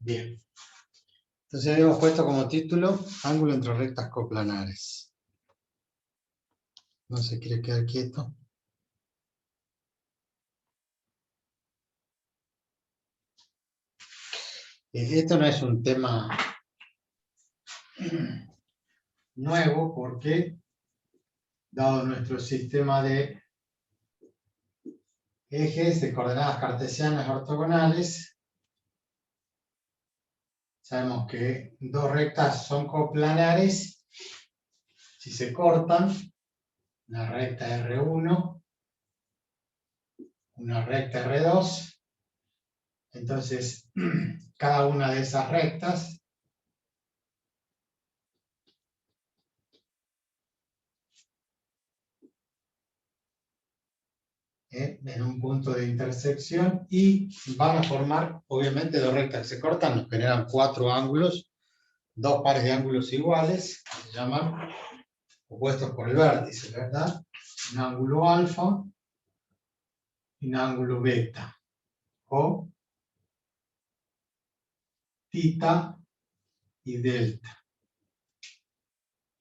Bien. Entonces habíamos puesto como título ángulo entre rectas coplanares. No se quiere quedar quieto. Esto no es un tema nuevo porque, dado nuestro sistema de ejes de coordenadas cartesianas ortogonales, sabemos que dos rectas son coplanares si se cortan, una recta R1, una recta R2, entonces cada una de esas rectas en un punto de intersección y van a formar, obviamente, dos rectas que se cortan, nos generan cuatro ángulos, dos pares de ángulos iguales, que se llaman opuestos por el vértice, ¿verdad? Un ángulo alfa y un ángulo beta, o tita y delta.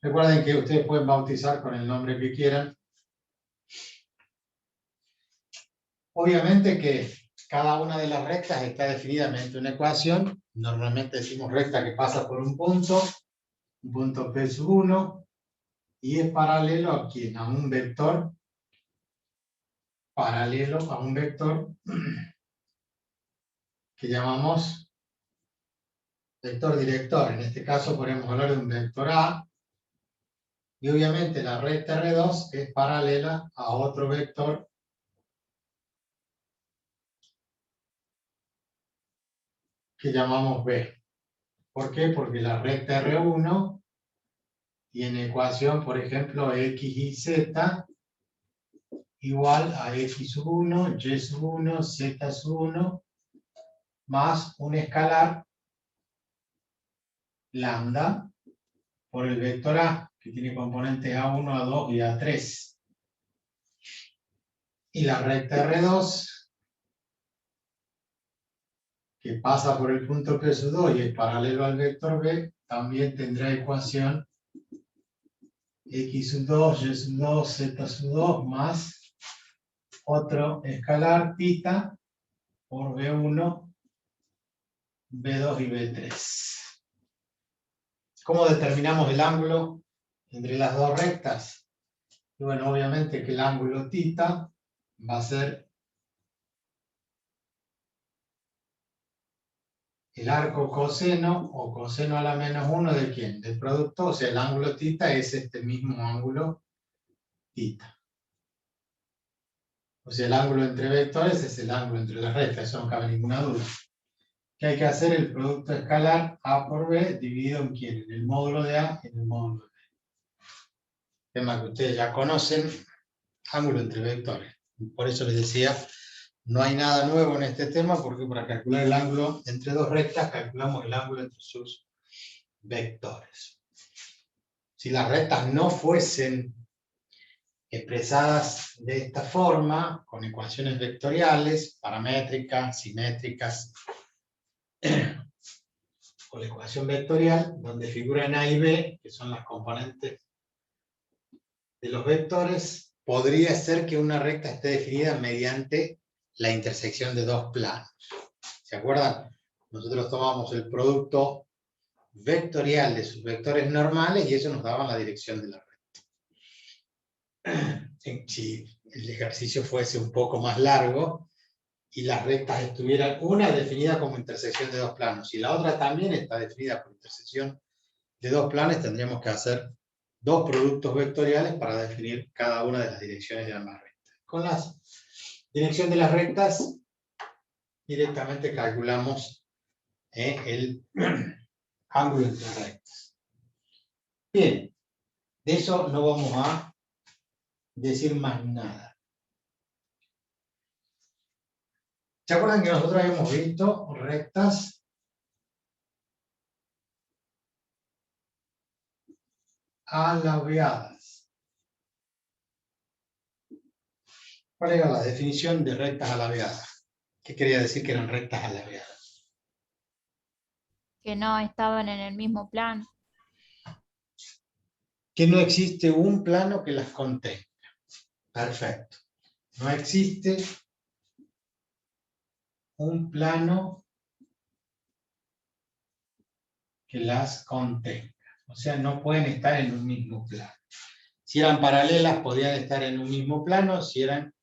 Recuerden que ustedes pueden bautizar con el nombre que quieran. Obviamente que cada una de las rectas está definida mediante una ecuación. Normalmente decimos recta que pasa por un punto P sub 1, y es paralelo a quién, a un vector, paralelo a un vector que llamamos vector director. En este caso podemos hablar de un vector A, y obviamente la recta R2 es paralela a otro vector que llamamos B. ¿Por qué? Porque la recta R1 tiene ecuación, por ejemplo, X y Z igual a X sub 1, Y sub 1, Z sub 1, más un escalar lambda por el vector A, que tiene componentes A1, A2 y A3. Y la recta R2, que pasa por el punto P sub 2 y es paralelo al vector B, también tendrá ecuación X sub 2, Y sub 2, Z sub 2, más otro escalar tita por B1, B2 y B3. ¿Cómo determinamos el ángulo entre las dos rectas? Y bueno, obviamente que el ángulo tita va a ser el arco coseno o coseno a la menos 1 de ¿quién? Del producto, o sea, el ángulo tita es este mismo ángulo tita. O sea, el ángulo entre vectores es el ángulo entre las rectas, eso no cabe ninguna duda. ¿Qué hay que hacer? El producto escalar A por B dividido en ¿quién? En el módulo de A y en el módulo de B. Tema que ustedes ya conocen, ángulo entre vectores. Por eso les decía, no hay nada nuevo en este tema, porque para calcular el ángulo entre dos rectas, calculamos el ángulo entre sus vectores. Si las rectas no fuesen expresadas de esta forma, con ecuaciones vectoriales, paramétricas, simétricas, o la ecuación vectorial, donde figuran A y B, que son las componentes de los vectores, podría ser que una recta esté definida mediante la intersección de dos planos. ¿Se acuerdan? Nosotros tomamos el producto vectorial de sus vectores normales y eso nos daba la dirección de la recta. Si el ejercicio fuese un poco más largo y las rectas estuvieran una definida como intersección de dos planos y la otra también está definida por intersección de dos planos, tendríamos que hacer dos productos vectoriales para definir cada una de las direcciones de ambas rectas. Con la dirección de las rectas directamente calculamos el ángulo entre las rectas. Bien, de eso no vamos a decir más nada. ¿Se acuerdan que nosotros habíamos visto rectas alabeadas? ¿Cuál era la definición de rectas alabeadas? ¿Qué quería decir que eran rectas alabeadas? Que no estaban en el mismo plano. Que no existe un plano que las contenga. Perfecto. No existe un plano que las contenga. O sea, no pueden estar en un mismo plano. Si eran paralelas, podían estar en un mismo plano, si eran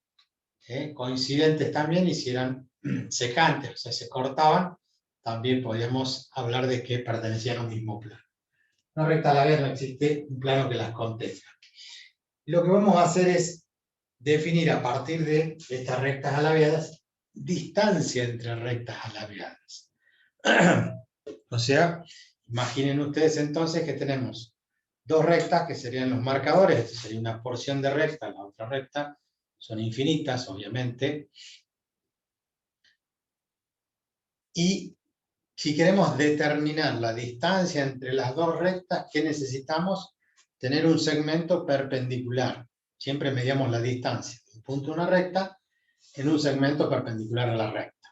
coincidentes también, y si eran secantes, o sea, se cortaban, también podíamos hablar de que pertenecían a un mismo plano. Una recta a la vez no existe un plano que las contenga. Lo que vamos a hacer es definir a partir de estas rectas alabeadas distancia entre rectas alabeadas. O sea, imaginen ustedes entonces que tenemos dos rectas que serían los marcadores, esta sería una porción de recta, la otra recta, son infinitas obviamente, y si queremos determinar la distancia entre las dos rectas, ¿qué necesitamos? Tener un segmento perpendicular. Siempre medíamos la distancia de un punto a una recta en un segmento perpendicular a la recta.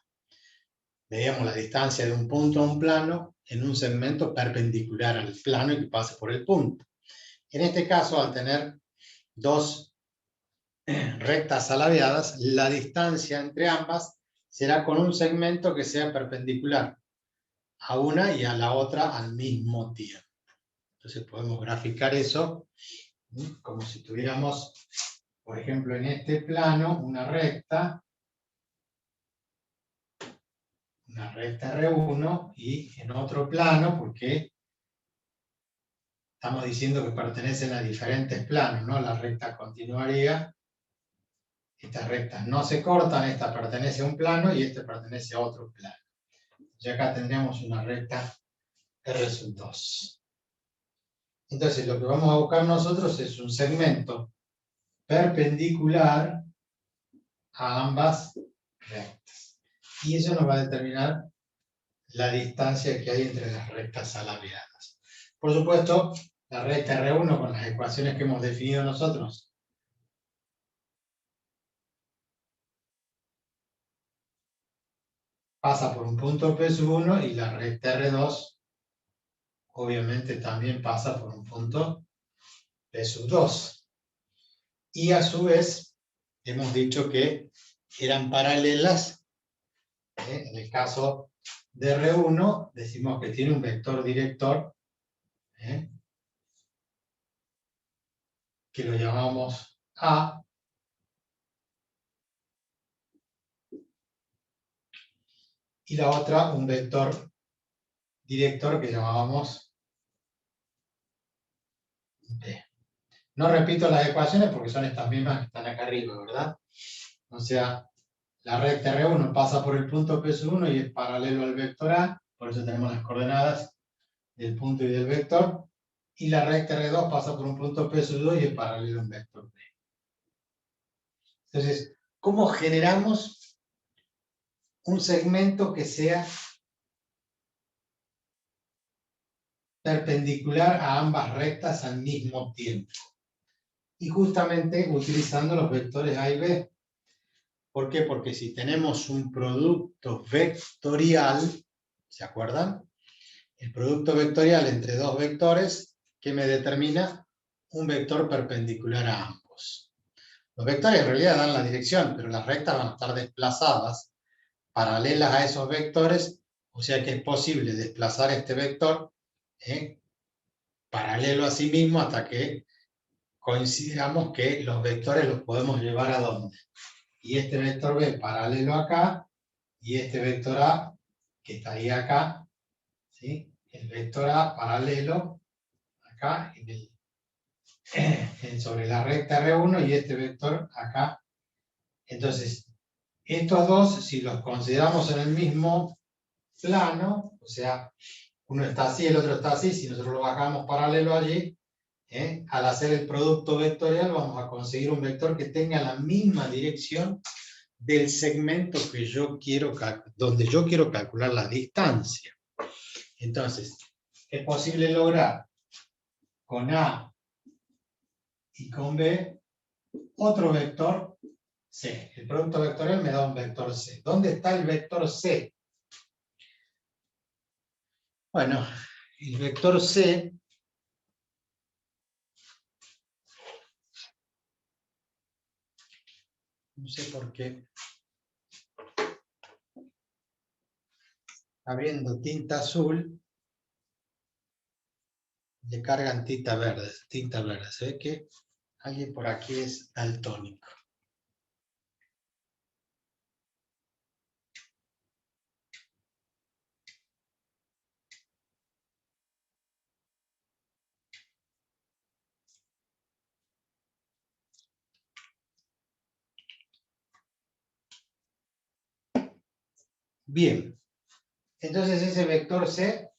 Medíamos la distancia de un punto a un plano en un segmento perpendicular al plano y que pase por el punto. En este caso, al tener dos rectas alabeadas, la distancia entre ambas será con un segmento que sea perpendicular a una y a la otra al mismo tiempo. Entonces podemos graficar eso como si tuviéramos, por ejemplo, en este plano, una recta R1, y en otro plano, porque estamos diciendo que pertenecen a diferentes planos, ¿no? La recta continuaría, estas rectas no se cortan, esta pertenece a un plano y este pertenece a otro plano. Y acá tendríamos una recta R2. Entonces lo que vamos a buscar nosotros es un segmento perpendicular a ambas rectas. Y eso nos va a determinar la distancia que hay entre las rectas alabeadas. Por supuesto, la recta R1 con las ecuaciones que hemos definido nosotros pasa por un punto P1 y la recta R2 obviamente también pasa por un punto P2. Y a su vez hemos dicho que eran paralelas. En el caso de R1 decimos que tiene un vector director que lo llamamos A, y la otra un vector director que llamábamos B. No repito las ecuaciones porque son estas mismas que están acá arriba, ¿verdad? O sea, la recta R1 pasa por el punto P1 y es paralelo al vector A, por eso tenemos las coordenadas del punto y del vector, y la recta R2 pasa por un punto P2 y es paralelo a un vector B. Entonces, ¿cómo generamos un segmento que sea perpendicular a ambas rectas al mismo tiempo? Y justamente utilizando los vectores A y B. ¿Por qué? Porque si tenemos un producto vectorial, ¿se acuerdan? El producto vectorial entre dos vectores que me determina un vector perpendicular a ambos. Los vectores en realidad dan la dirección, pero las rectas van a estar desplazadas paralelas a esos vectores, o sea que es posible desplazar este vector paralelo a sí mismo hasta que coincidamos que los vectores los podemos llevar a ¿dónde? Y este vector B paralelo acá, y este vector A que estaría acá, ¿sí? El vector A paralelo acá sobre la recta R1 y este vector acá. Entonces, estos dos, si los consideramos en el mismo plano, o sea, uno está así, el otro está así, si nosotros lo bajamos paralelo allí, al hacer el producto vectorial vamos a conseguir un vector que tenga la misma dirección del segmento que yo quiero, donde yo quiero calcular la distancia. Entonces, es posible lograr con A y con B otro vector C. El producto vectorial me da un vector C. ¿Dónde está el vector C? Bueno, el vector C no sé por qué abriendo tinta azul le cargan tinta verde. Se ve que alguien por aquí es daltónico. Bien, entonces ese vector C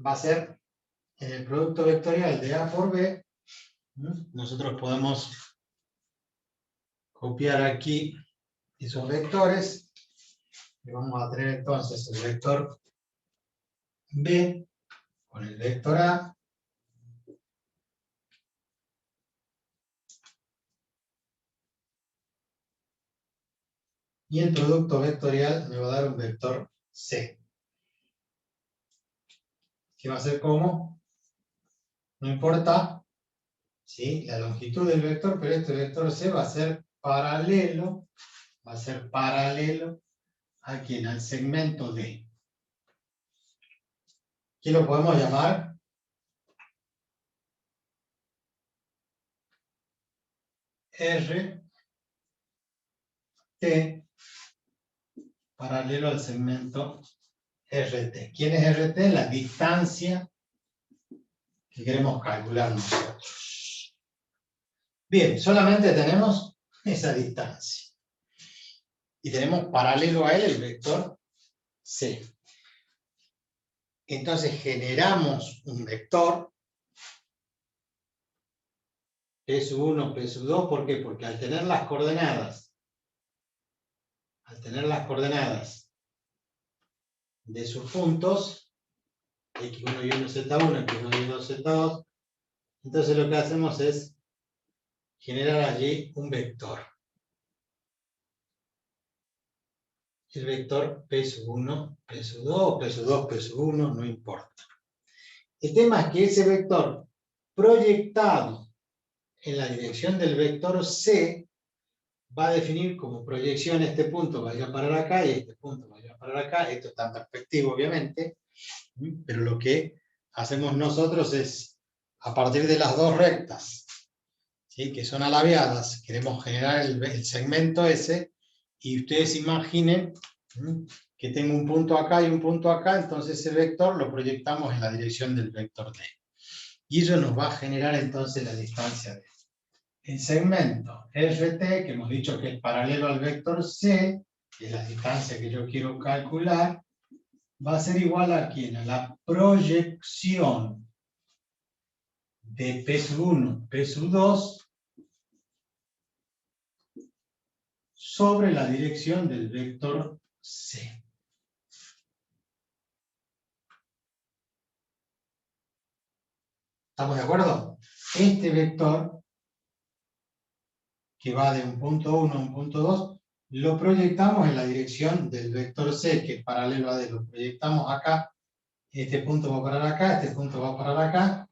va a ser en el producto vectorial de A por B. Nosotros podemos copiar aquí esos vectores y vamos a tener entonces el vector B con el vector A y el producto vectorial me va a dar un vector C. ¿Qué va a ser como? No importa, ¿sí?, la longitud del vector, pero este vector C va a ser paralelo ¿a quién? Al segmento D. ¿Qué lo podemos llamar? R T paralelo al segmento RT. ¿Quién es RT? La distancia que queremos calcular nosotros. Bien, solamente tenemos esa distancia. Y tenemos paralelo a él el vector C. Entonces generamos un vector P1, P2, ¿por qué? Porque al tener las coordenadas de sus puntos, X1 y 1, Z1, X1 y 2, Z2, entonces lo que hacemos es generar allí un vector. El vector P1, P2, P2, P1, no importa. El tema es que ese vector proyectado en la dirección del vector C va a definir como proyección este punto vaya a parar acá y este punto vaya a parar acá. Esto está en perspectiva, obviamente, pero lo que hacemos nosotros es, a partir de las dos rectas, ¿sí?, que son alabeadas, queremos generar el segmento S, y ustedes imaginen que tengo un punto acá y un punto acá, entonces ese vector lo proyectamos en la dirección del vector D. Y eso nos va a generar entonces la distancia D. El segmento RT, que hemos dicho que es paralelo al vector C, que es la distancia que yo quiero calcular, va a ser igual a ¿quién? A la proyección de P1, P2 sobre la dirección del vector C. ¿Estamos de acuerdo? Este vector, que va de un punto 1 a un punto 2, lo proyectamos en la dirección del vector C, que es paralelo a D. Lo proyectamos acá. Este punto va a parar acá, este punto va a parar acá.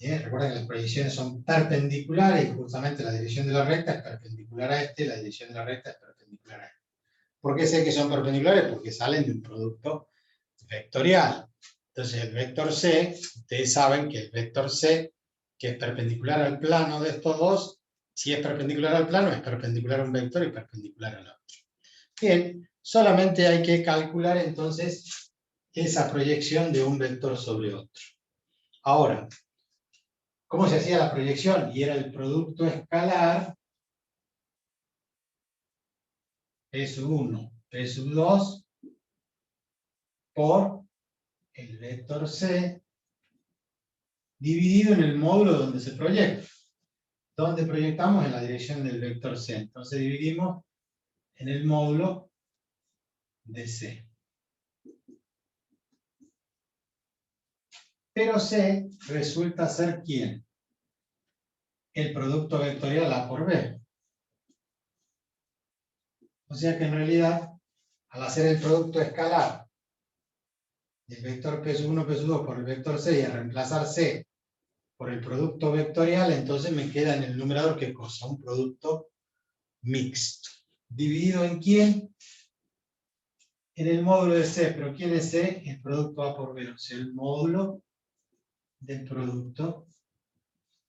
Recuerden que las proyecciones son perpendiculares y justamente la dirección de la recta es perpendicular a este, la dirección de la recta es perpendicular a este. ¿Por qué sé que son perpendiculares? Porque salen de un producto vectorial. Entonces el vector C, ustedes saben que el vector C, que es perpendicular al plano de estos dos, si es perpendicular al plano, es perpendicular a un vector y perpendicular al otro. Bien, solamente hay que calcular entonces esa proyección de un vector sobre otro. Ahora, ¿cómo se hacía la proyección? Y era el producto escalar P1, P2 por el vector C dividido en el módulo donde se proyecta. ¿Dónde proyectamos? En la dirección del vector C. Entonces dividimos en el módulo de C. Pero C resulta ser ¿quién? El producto vectorial A por B. O sea que en realidad, al hacer el producto escalar del vector P1, P2 por el vector C y a reemplazar C por el producto vectorial, entonces me queda en el numerador, ¿qué cosa? Un producto mixto. ¿Dividido en quién? En el módulo de C, pero ¿quién es C? El producto A por B, o sea, el módulo del producto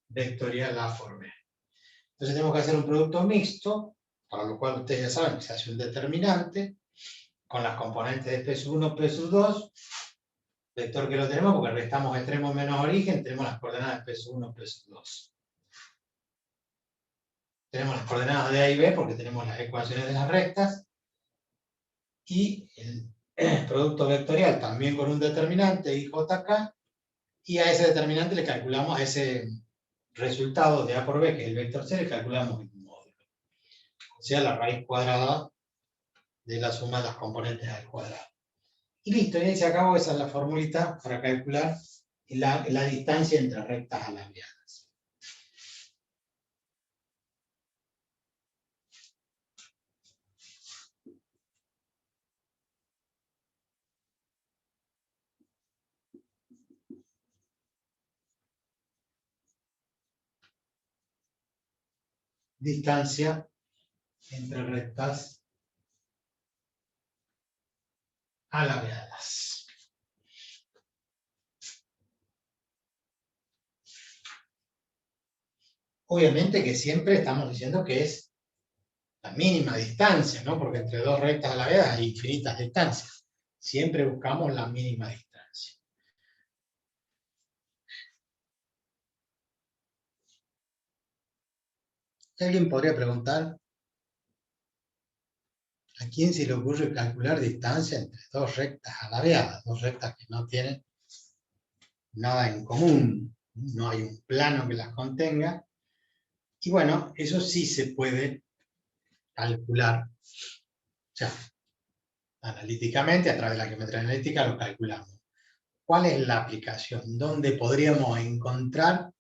vectorial A por B. Entonces tenemos que hacer un producto mixto, para lo cual ustedes ya saben que se hace un determinante, con las componentes de P1, P2, vector que lo tenemos porque restamos extremo menos origen, tenemos las coordenadas P1, P2. Tenemos las coordenadas de A y B porque tenemos las ecuaciones de las rectas, y el producto vectorial también con un determinante, IJK, y a ese determinante le calculamos, a ese resultado de A por B, que es el vector C, le calculamos el módulo. O sea, la raíz cuadrada de la suma de las componentes al cuadrado. Y listo, y ahí se acabó. Esa es la formulita para calcular la distancia entre rectas alabiadas. Distancia entre rectas alabeadas. Obviamente que siempre estamos diciendo que es la mínima distancia, ¿no? Porque entre dos rectas alabeadas hay infinitas distancias. Siempre buscamos la mínima distancia. ¿Alguien podría preguntar a quién se le ocurre calcular distancia entre dos rectas alabeadas? Dos rectas que no tienen nada en común, no hay un plano que las contenga. Y bueno, eso sí se puede calcular. O sea, analíticamente, a través de la geometría analítica lo calculamos. ¿Cuál es la aplicación? ¿Dónde podríamos encontrar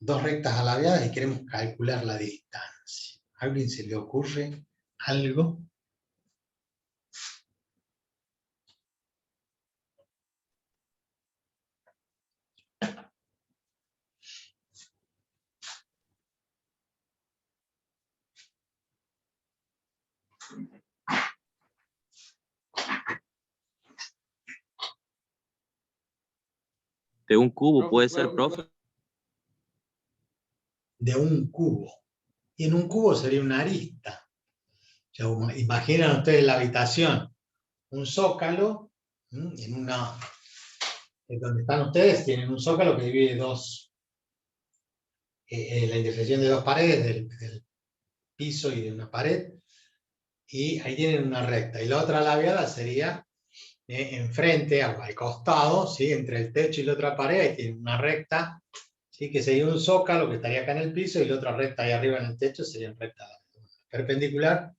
dos rectas alabeadas y queremos calcular la distancia? ¿A alguien se le ocurre algo? De un cubo puede ser, profe. De un cubo. Y en un cubo sería una arista. O sea, imaginan ustedes la habitación, un zócalo, en una, donde están ustedes, tienen un zócalo que divide dos, la intersección de dos paredes, del piso y de una pared, y ahí tienen una recta. Y la otra labiada sería enfrente, al costado, ¿sí? Entre el techo y la otra pared, ahí tienen una recta, ¿sí? Que sería un zócalo que estaría acá en el piso, y la otra recta ahí arriba en el techo sería recta perpendicular,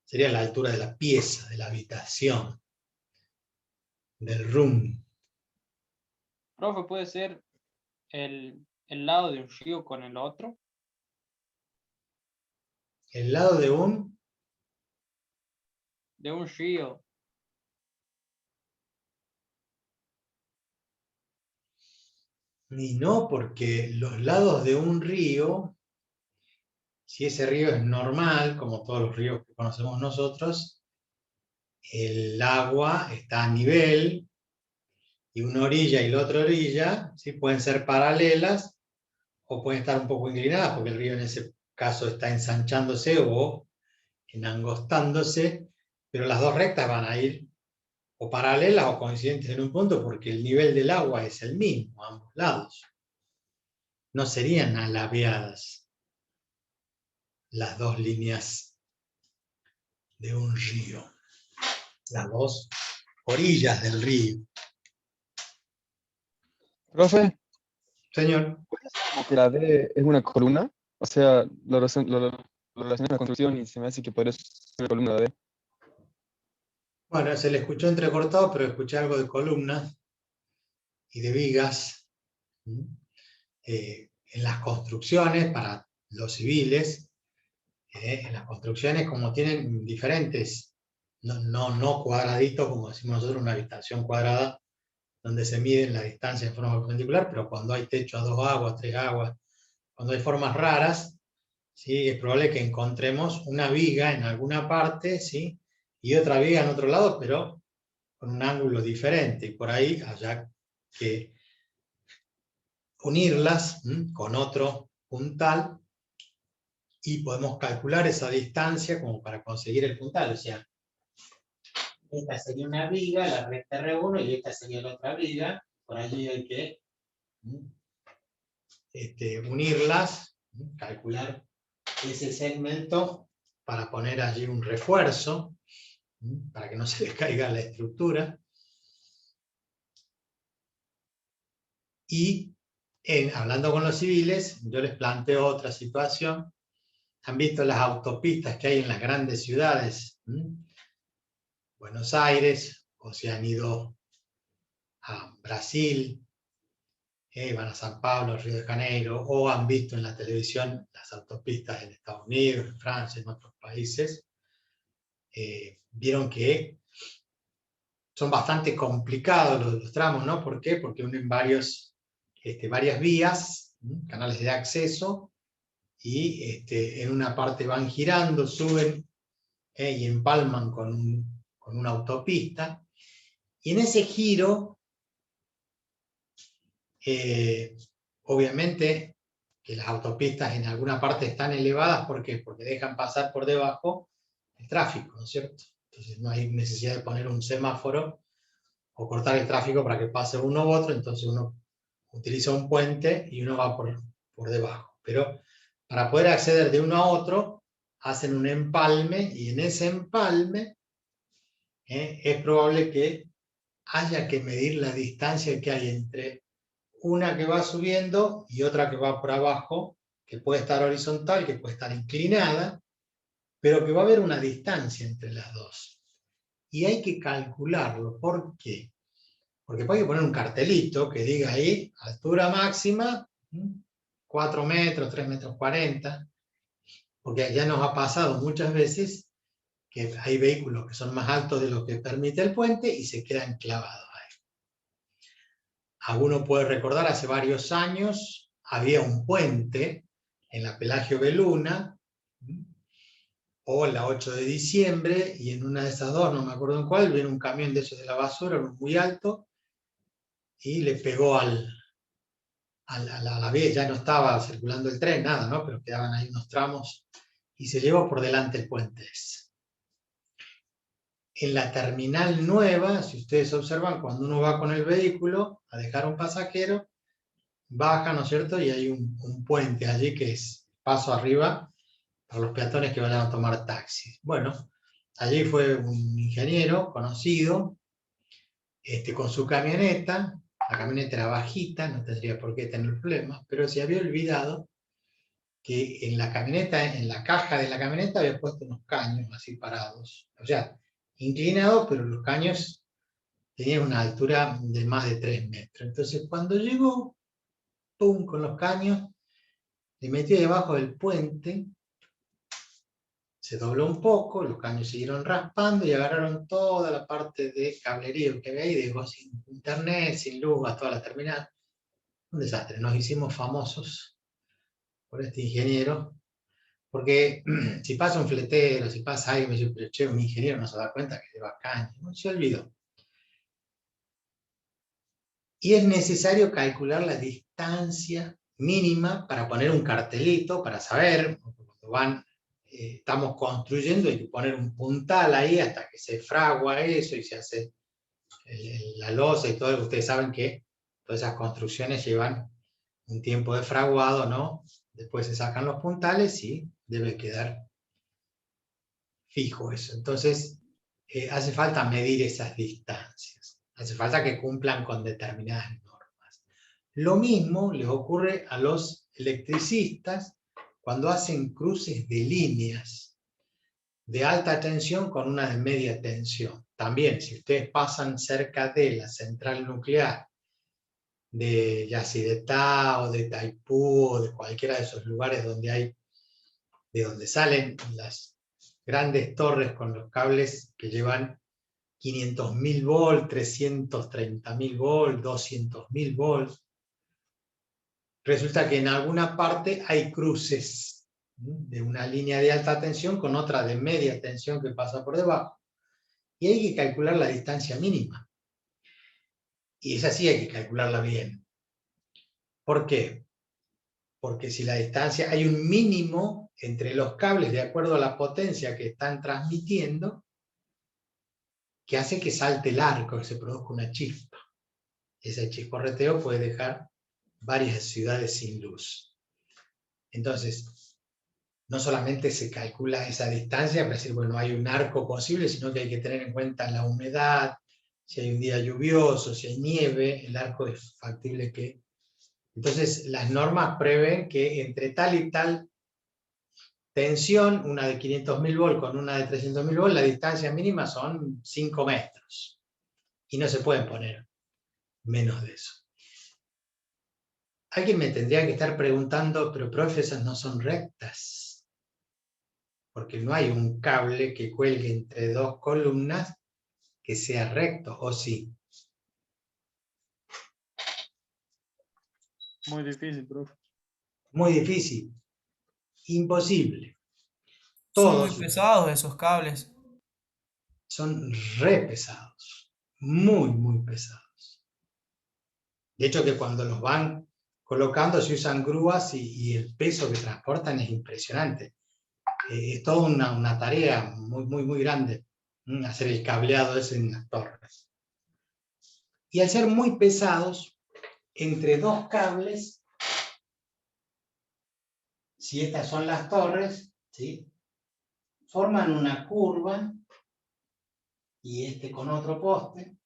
sería la altura de la pieza, de la habitación, del room. Profe, ¿puede ser el lado de un río con el otro? El lado de un... De un río. Y no, porque los lados de un río, si ese río es normal, como todos los ríos que conocemos nosotros, el agua está a nivel, y una orilla y la otra orilla, ¿sí? Pueden ser paralelas o pueden estar un poco inclinadas, porque el río en ese caso está ensanchándose o enangostándose, pero las dos rectas van a ir o paralelas o coincidentes en un punto, porque el nivel del agua es el mismo a ambos lados. No serían alabeadas las dos líneas de un río, las dos orillas del río. Profe, Señor, como que la D es una columna, o sea, lo relacioné con la construcción y se me hace que podría ser una columna de D. bueno, se le escuchó entrecortado, pero escuché algo de columnas y de vigas. En las construcciones, para los civiles, en las construcciones, como tienen diferentes no cuadradito, como decimos nosotros, una habitación cuadrada, donde se miden la distancia en forma perpendicular, pero cuando hay techo a 2 aguas, 3 aguas, cuando hay formas raras, ¿sí? Es probable que encontremos una viga en alguna parte, ¿sí? Y otra viga en otro lado, pero con un ángulo diferente, y por ahí haya que unirlas con otro puntal, y podemos calcular esa distancia como para conseguir el puntal. O sea, esta sería una viga, la recta R1, y esta sería la otra viga. Por allí hay que unirlas, calcular ese segmento para poner allí un refuerzo, para que no se les caiga la estructura. Y hablando con los civiles, yo les planteo otra situación. ¿Han visto las autopistas que hay en las grandes ciudades? Buenos Aires, o se han ido a Brasil, van a San Pablo, Río de Janeiro, o han visto en la televisión las autopistas en Estados Unidos, en Francia, en otros países. Vieron que son bastante complicados los tramos, ¿no? ¿Por qué? Porque unen varias vías, canales de acceso, y en una parte van girando, suben y empalman con una autopista, y en ese giro, obviamente que las autopistas en alguna parte están elevadas. ¿Por qué? Porque dejan pasar por debajo el tráfico, ¿no es cierto? Entonces no hay necesidad de poner un semáforo o cortar el tráfico para que pase uno u otro, entonces uno utiliza un puente y uno va por debajo. Pero para poder acceder de uno a otro, hacen un empalme, y en ese empalme es probable que haya que medir la distancia que hay entre una que va subiendo y otra que va por abajo, que puede estar horizontal, que puede estar inclinada, pero que va a haber una distancia entre las dos. Y hay que calcularlo. ¿Por qué? Porque hay que poner un cartelito que diga ahí, altura máxima, 4 metros, 3 metros 40, porque ya nos ha pasado muchas veces que hay vehículos que son más altos de lo que permite el puente y se quedan clavados ahí. Alguno puede recordar, hace varios años había un puente en la Pelagio Beluna, o en la 8 de diciembre, y en una de esas dos, no me acuerdo en cuál, viene un camión de esos de la basura, muy alto, y le pegó a la vía. Ya no estaba circulando el tren, nada, ¿no? Pero quedaban ahí unos tramos, y se llevó por delante el puente ese. En la terminal nueva, si ustedes observan, cuando uno va con el vehículo a dejar un pasajero, baja, ¿no es cierto? Y hay un puente allí que es paso arriba para los peatones que vayan a tomar taxis. Bueno, allí fue un ingeniero conocido, con su camioneta. La camioneta era bajita, no tendría por qué tener problemas, pero se había olvidado que en la camioneta, en la caja de la camioneta, había puesto unos caños así parados. O sea, inclinados, pero los caños tenían una altura de más de 3 metros. Entonces, cuando llegó, pum, con los caños, le metió debajo del puente, se dobló un poco, los caños siguieron raspando y agarraron toda la parte de cablerío que había ahí, dejó sin internet, sin luz, a toda la terminal. Un desastre. Nos hicimos famosos por este ingeniero, porque si pasa un fletero, si pasa alguien, me dice, pero che, un ingeniero no se da cuenta que lleva caños. No, se olvidó. Y es necesario calcular la distancia mínima para poner un cartelito, para saber, cuando estamos construyendo, hay que poner un puntal ahí hasta que se fragua eso y se hace la losa y todo. Ustedes saben que todas esas construcciones llevan un tiempo de fraguado, ¿no? Después se sacan los puntales y debe quedar fijo eso. Entonces, hace falta medir esas distancias. Hace falta que cumplan con determinadas normas. Lo mismo les ocurre a los electricistas cuando hacen cruces de líneas de alta tensión con una de media tensión. También, si ustedes pasan cerca de la central nuclear de Yacyretá o de Taipú o de cualquiera de esos lugares donde de donde salen las grandes torres con los cables que llevan 500.000 volts, 330.000 volts, 200.000 volts. Resulta que en alguna parte hay cruces de una línea de alta tensión con otra de media tensión que pasa por debajo. Y hay que calcular la distancia mínima. Y esa sí hay que calcularla bien. ¿Por qué? Porque si la distancia, hay un mínimo entre los cables de acuerdo a la potencia que están transmitiendo, que hace que salte el arco, que se produzca una chispa. Ese chisporreteo puede dejar varias ciudades sin luz. Entonces, no solamente se calcula esa distancia para decir, bueno, hay un arco posible, sino que hay que tener en cuenta la humedad, si hay un día lluvioso, si hay nieve, el arco es factible que... Entonces, las normas prevén que entre tal y tal tensión, una de 500.000 volts con una de 300.000 volts, la distancia mínima son 5 metros. Y no se pueden poner menos de eso. Alguien me tendría que estar preguntando, pero profe, esas no son rectas. Porque no hay un cable que cuelgue entre dos columnas que sea recto, ¿o sí? Muy difícil, profe. Muy difícil. Imposible. Son muy Todos pesados esos cables. son re pesados. Muy, muy pesados. De hecho, que cuando los van colocando se usan grúas y el peso que transportan es impresionante. Es toda una tarea muy, muy, muy grande hacer el cableado ese en las torres. Y al ser muy pesados, entre dos cables, si estas son las torres, ¿sí?, forman una curva, y este con otro poste,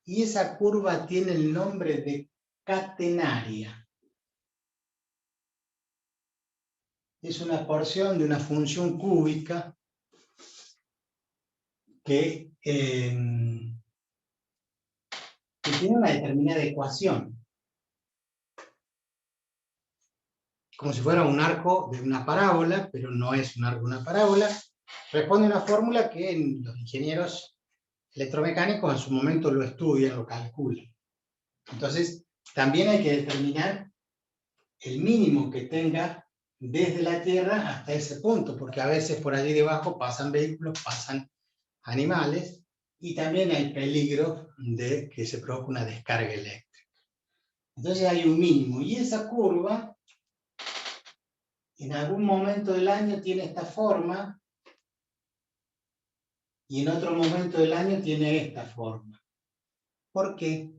y esa curva tiene el nombre de catenaria. Es una porción de una función cúbica que tiene una determinada ecuación. Como si fuera un arco de una parábola, pero no es un arco de una parábola. Responde a una fórmula que los ingenieros electromecánicos en su momento lo estudian, lo calculan. Entonces, también hay que determinar el mínimo que tenga desde la Tierra hasta ese punto, porque a veces por allí debajo pasan vehículos, pasan animales, y también hay peligro de que se produzca una descarga eléctrica. Entonces hay un mínimo, y esa curva en algún momento del año tiene esta forma, y en otro momento del año tiene esta forma. ¿Por qué?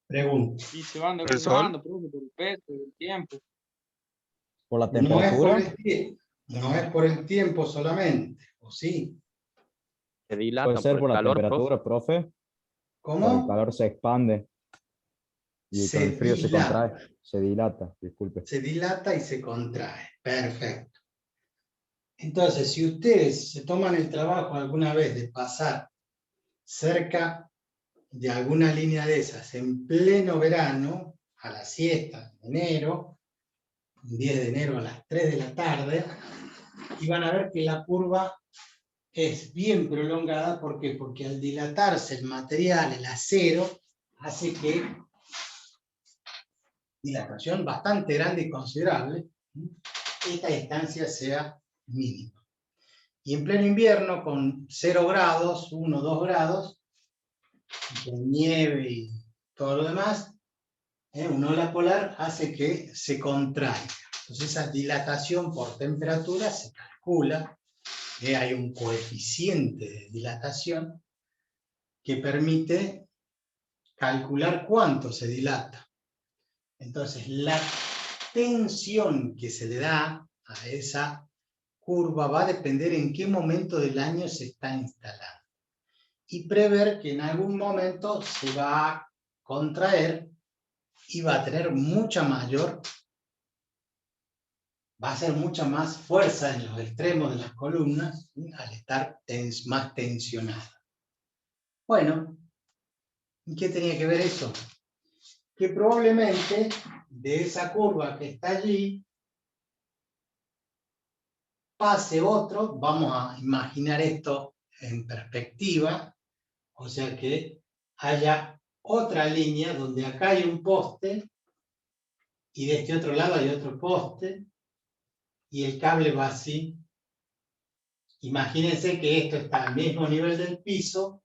Pregunto. Y se van ¿El sol? deformando, profe, por el peso, el tiempo. ¿Por la No es temperatura? por el tiempo, no es por el tiempo solamente, ¿o sí? Se Puede dilatan ser por por el la calor, profe. temperatura, profe. Por el ¿Cómo? calor se expande y con el frío se contrae, se dilata, disculpe. Se dilata y se contrae. Perfecto. Entonces, si ustedes se toman el trabajo alguna vez de pasar cerca de alguna línea de esas en pleno verano, a la siesta de enero, 10 de enero a las 3 de la tarde, y van a ver que la curva es bien prolongada. ¿Por qué? Porque al dilatarse el material, el acero, hace que dilatación bastante grande y considerable, esta distancia sea mínima. Y en pleno invierno, con 0 grados, 1 o 2 grados, con nieve y todo lo demás, una ola polar hace que se contraiga. Entonces esa dilatación por temperatura se calcula, hay un coeficiente de dilatación que permite calcular cuánto se dilata. Entonces la tensión que se le da a esa curva va a depender en qué momento del año se está instalando. Y prever que en algún momento se va a contraer y va a tener mucha mayor, va a ser mucha más fuerza en los extremos de las columnas al estar más tensionada. Bueno, ¿y qué tenía que ver eso? Que probablemente de esa curva que está allí, pase otro, vamos a imaginar esto en perspectiva, o sea que haya otra línea donde acá hay un poste y de este otro lado hay otro poste y el cable va así. Imagínense que esto está al mismo nivel del piso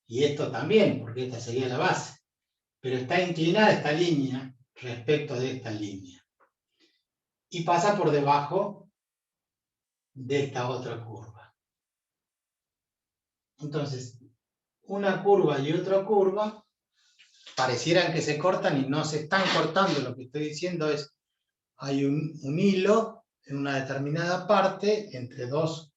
y esto también, porque esta sería la base, pero está inclinada esta línea respecto de esta línea y pasa por debajo de esta otra curva. Entonces, una curva y otra curva parecieran que se cortan y no se están cortando. Lo que estoy diciendo es, hay un hilo en una determinada parte entre dos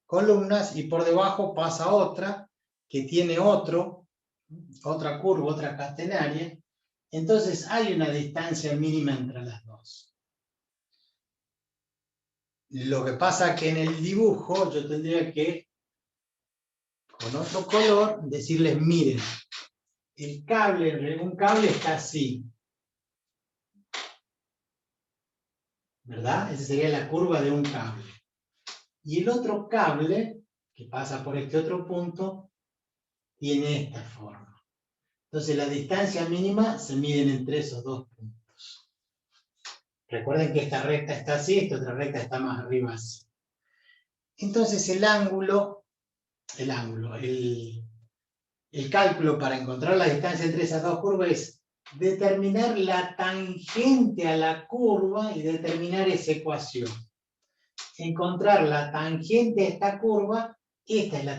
columnas y por debajo pasa otra que tiene otra curva, otra catenaria. Entonces hay una distancia mínima entre las dos. Lo que pasa es que en el dibujo yo tendría que, con otro color, decirles, miren, el cable, un cable está así, ¿verdad? Esa sería la curva de un cable. Y el otro cable, que pasa por este otro punto, tiene esta forma. Entonces la distancia mínima se miden entre esos dos puntos. Recuerden que esta recta está así, esta otra recta está más arriba así. Entonces el cálculo para encontrar la distancia entre esas dos curvas es determinar la tangente a la curva y determinar esa ecuación. Encontrar la tangente a esta curva, esta es la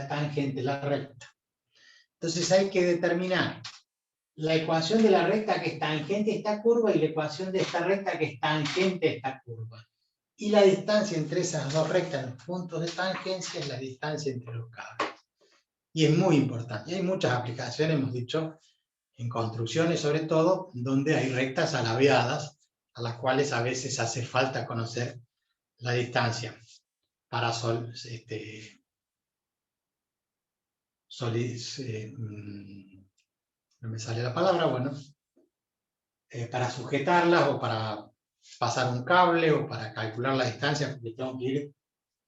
tangente, la recta. Entonces hay que determinar la ecuación de la recta que es tangente a esta curva y la ecuación de esta recta que es tangente a esta curva. Y la distancia entre esas dos rectas, los puntos de tangencia, es la distancia entre los cables. Y es muy importante. Y hay muchas aplicaciones, hemos dicho, en construcciones sobre todo, donde hay rectas alabeadas, a las cuales a veces hace falta conocer la distancia para no me sale la palabra, bueno, para sujetarlas o para pasar un cable o para calcular la distancia, porque tengo que ir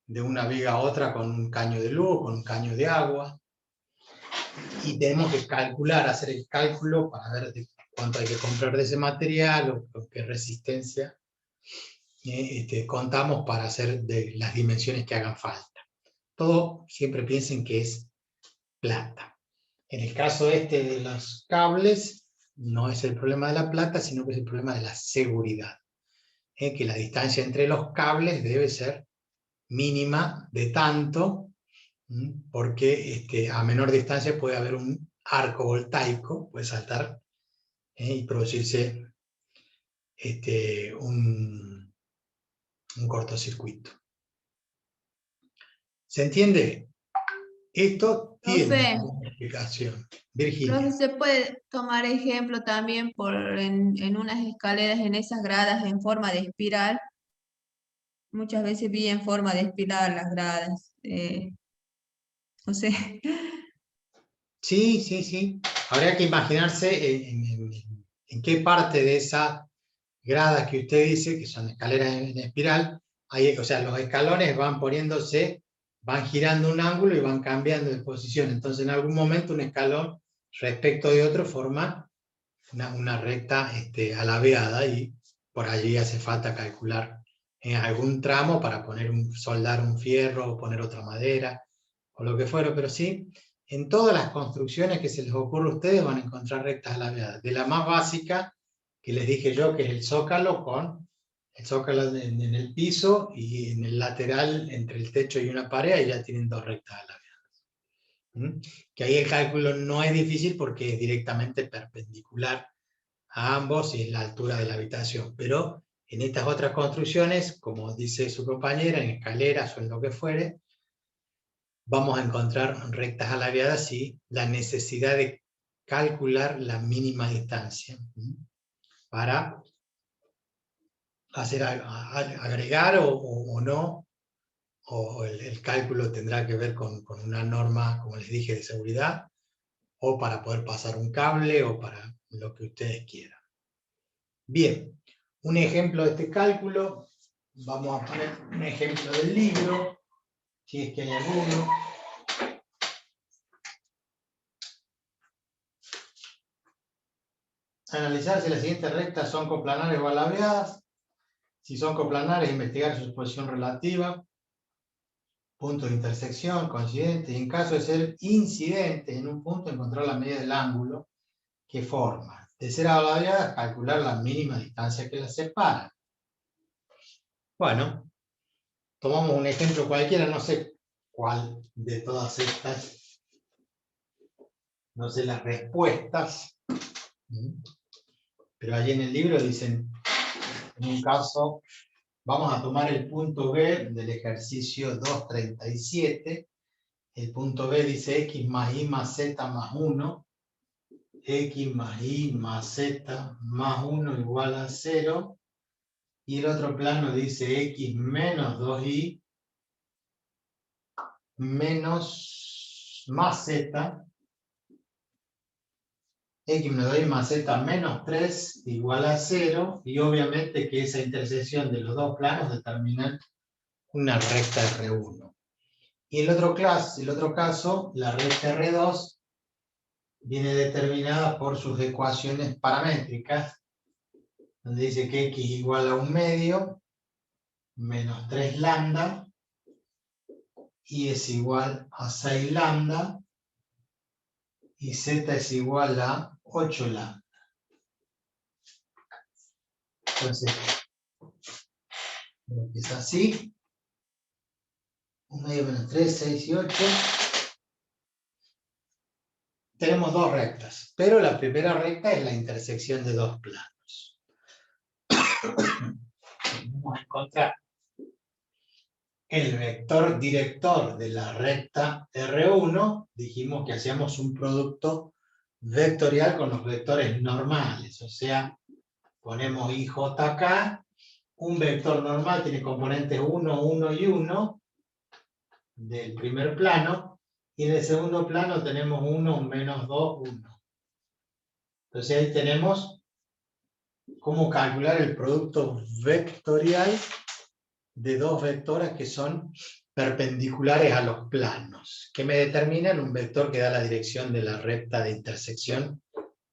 de una viga a otra con un caño de luz, con un caño de agua, y tenemos que calcular, hacer el cálculo para ver cuánto hay que comprar de ese material o qué resistencia contamos para hacer de las dimensiones que hagan falta. Todo siempre piensen que es plata. En el caso de los cables, no es el problema de la plata, sino que es el problema de la seguridad. Que la distancia entre los cables debe ser mínima de tanto, porque a menor distancia puede haber un arco voltaico, puede saltar y producirse un cortocircuito. ¿Se entiende? Esto tiene una explicación. Virginia. Profe, ¿se puede tomar ejemplo también en unas escaleras, en esas gradas en forma de espiral? Muchas veces vi en forma de espiral las gradas. No sé. Sí. Habría que imaginarse en qué parte de esa grada que usted dice, que son escaleras en espiral, o sea, los escalones van poniéndose, van girando un ángulo y van cambiando de posición. Entonces, en algún momento, un escalón respecto de otro forma una recta alabeada y por allí hace falta calcular en algún tramo para soldar un fierro o poner otra madera o lo que fuera, pero sí, en todas las construcciones que se les ocurra a ustedes van a encontrar rectas alabeadas. De la más básica, que les dije yo, que es el zócalo, con el zócalo en el piso y en el lateral entre el techo y una pared, ahí ya tienen dos rectas alabeadas. Que ahí el cálculo no es difícil porque es directamente perpendicular a ambos y es la altura de la habitación, pero en estas otras construcciones, como dice su compañera, en escaleras o en lo que fuere, vamos a encontrar rectas alabeadas y la necesidad de calcular la mínima distancia para hacer agregar o no, o el cálculo tendrá que ver con una norma, como les dije, de seguridad, o para poder pasar un cable, o para lo que ustedes quieran. Bien, un ejemplo de este cálculo Vamos a poner un ejemplo del libro, si es que hay alguno. Analizar si las siguientes rectas son coplanares o alargadas. Si son coplanares, investigar su posición relativa, puntos de intersección, coincidentes, y en caso de ser incidentes en un punto, encontrar la medida del ángulo que forma. De ser alargadas, calcular la mínima distancia que las separa. Bueno, tomamos un ejemplo cualquiera, no sé cuál de todas estas, no sé las respuestas, pero allí en el libro dicen, en un caso, vamos a tomar el punto B del ejercicio 237. El punto B dice x más y más z más 1. X más y más z más 1 igual a 0. Y el otro plano dice x menos 2y menos más z. X menos 2y más z menos 3 igual a 0. Y obviamente que esa intersección de los dos planos determina una recta R1. Y el otro caso, la recta R2 viene determinada por sus ecuaciones paramétricas, donde dice que x igual a 1 medio menos 3 lambda, y es igual a 6 lambda, y z es igual a 8 lambda. Entonces, es así. 1 medio menos 3, 6 y 8. Tenemos dos rectas, pero la primera recta es la intersección de dos planos. Vamos a encontrar el vector director de la recta R1. Dijimos que hacíamos un producto vectorial con los vectores normales, o sea, ponemos IJ acá, un vector normal tiene componentes 1, 1 y 1 del primer plano, y en el segundo plano tenemos 1, menos 2, 1. Entonces ahí tenemos cómo calcular el producto vectorial de dos vectores que son perpendiculares a los planos, que me determinan un vector que da la dirección de la recta de intersección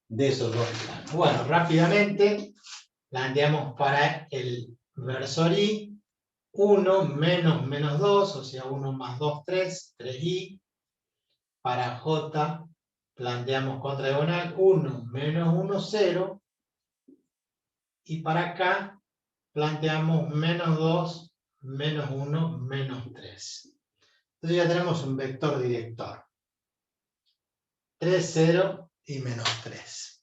de esos dos planos. Bueno, rápidamente planteamos para el versor Y 1 menos menos 2, o sea 1 más 2, 3, 3i. Para J planteamos contra diagonal 1 menos 1, 0. Y para acá planteamos menos 2, menos 1, menos 3. Entonces ya tenemos un vector director. 3, 0 y menos 3.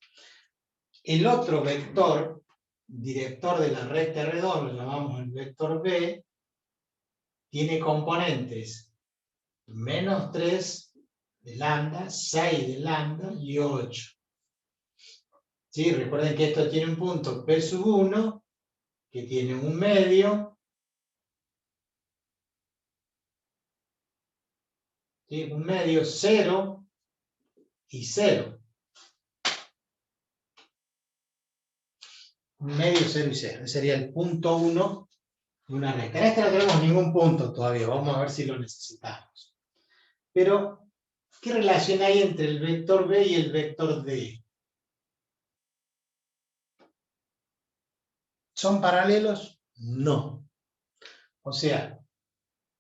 El otro vector director de la recta R2, lo llamamos el vector B, tiene componentes menos 3 de lambda, 6 de lambda y 8. ¿Sí? Recuerden que esto tiene un punto P sub 1, que tiene un medio, ¿sí? Un medio 0 y 0. Un medio 0 y 0. Ese sería el punto 1 de una recta. En este no tenemos ningún punto todavía, vamos a ver si lo necesitamos. Pero, ¿qué relación hay entre el vector B y el vector D? ¿Son paralelos? No. O sea,